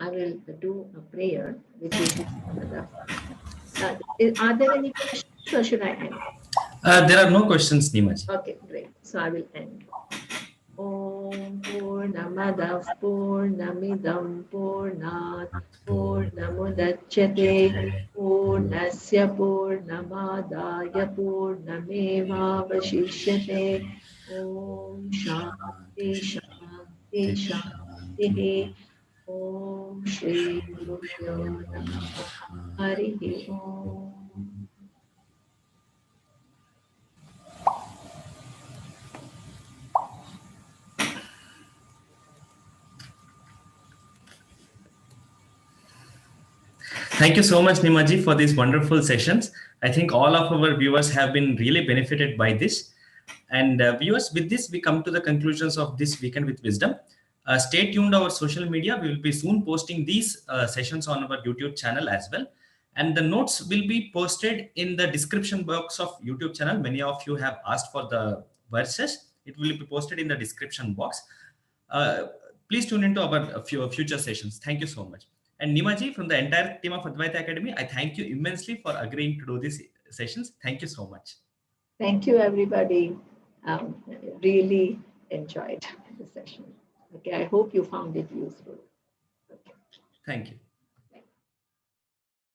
I will do a prayer, which is are there any questions or should I end? There are no questions, Neemaji. Okay, great. So I will end. Om Purnamadav Purnamidam Purnat Purnamudachyate Purnasya Purnamadaya Purnameva Vashishyate. Om Shanti Shanti Shanti. Om Shri Guru Pyo Namaha. Harihi Om. Thank you so much, Neemaji, for these wonderful sessions. I think all of our viewers have been really benefited by this. And viewers, with this, we come to the conclusions of this Weekend with Wisdom. Stay tuned to our social media. We will be soon posting these sessions on our YouTube channel as well. And the notes will be posted in the description box of YouTube channel. Many of you have asked for the verses. It will be posted in the description box. Please tune into our future sessions. Thank you so much. And Neemaji, from the entire team of Advaita Academy, I thank you immensely for agreeing to do these sessions. Thank you so much. Thank you, everybody. Really enjoyed the session. Okay, I hope you found it useful. Okay. Thank you.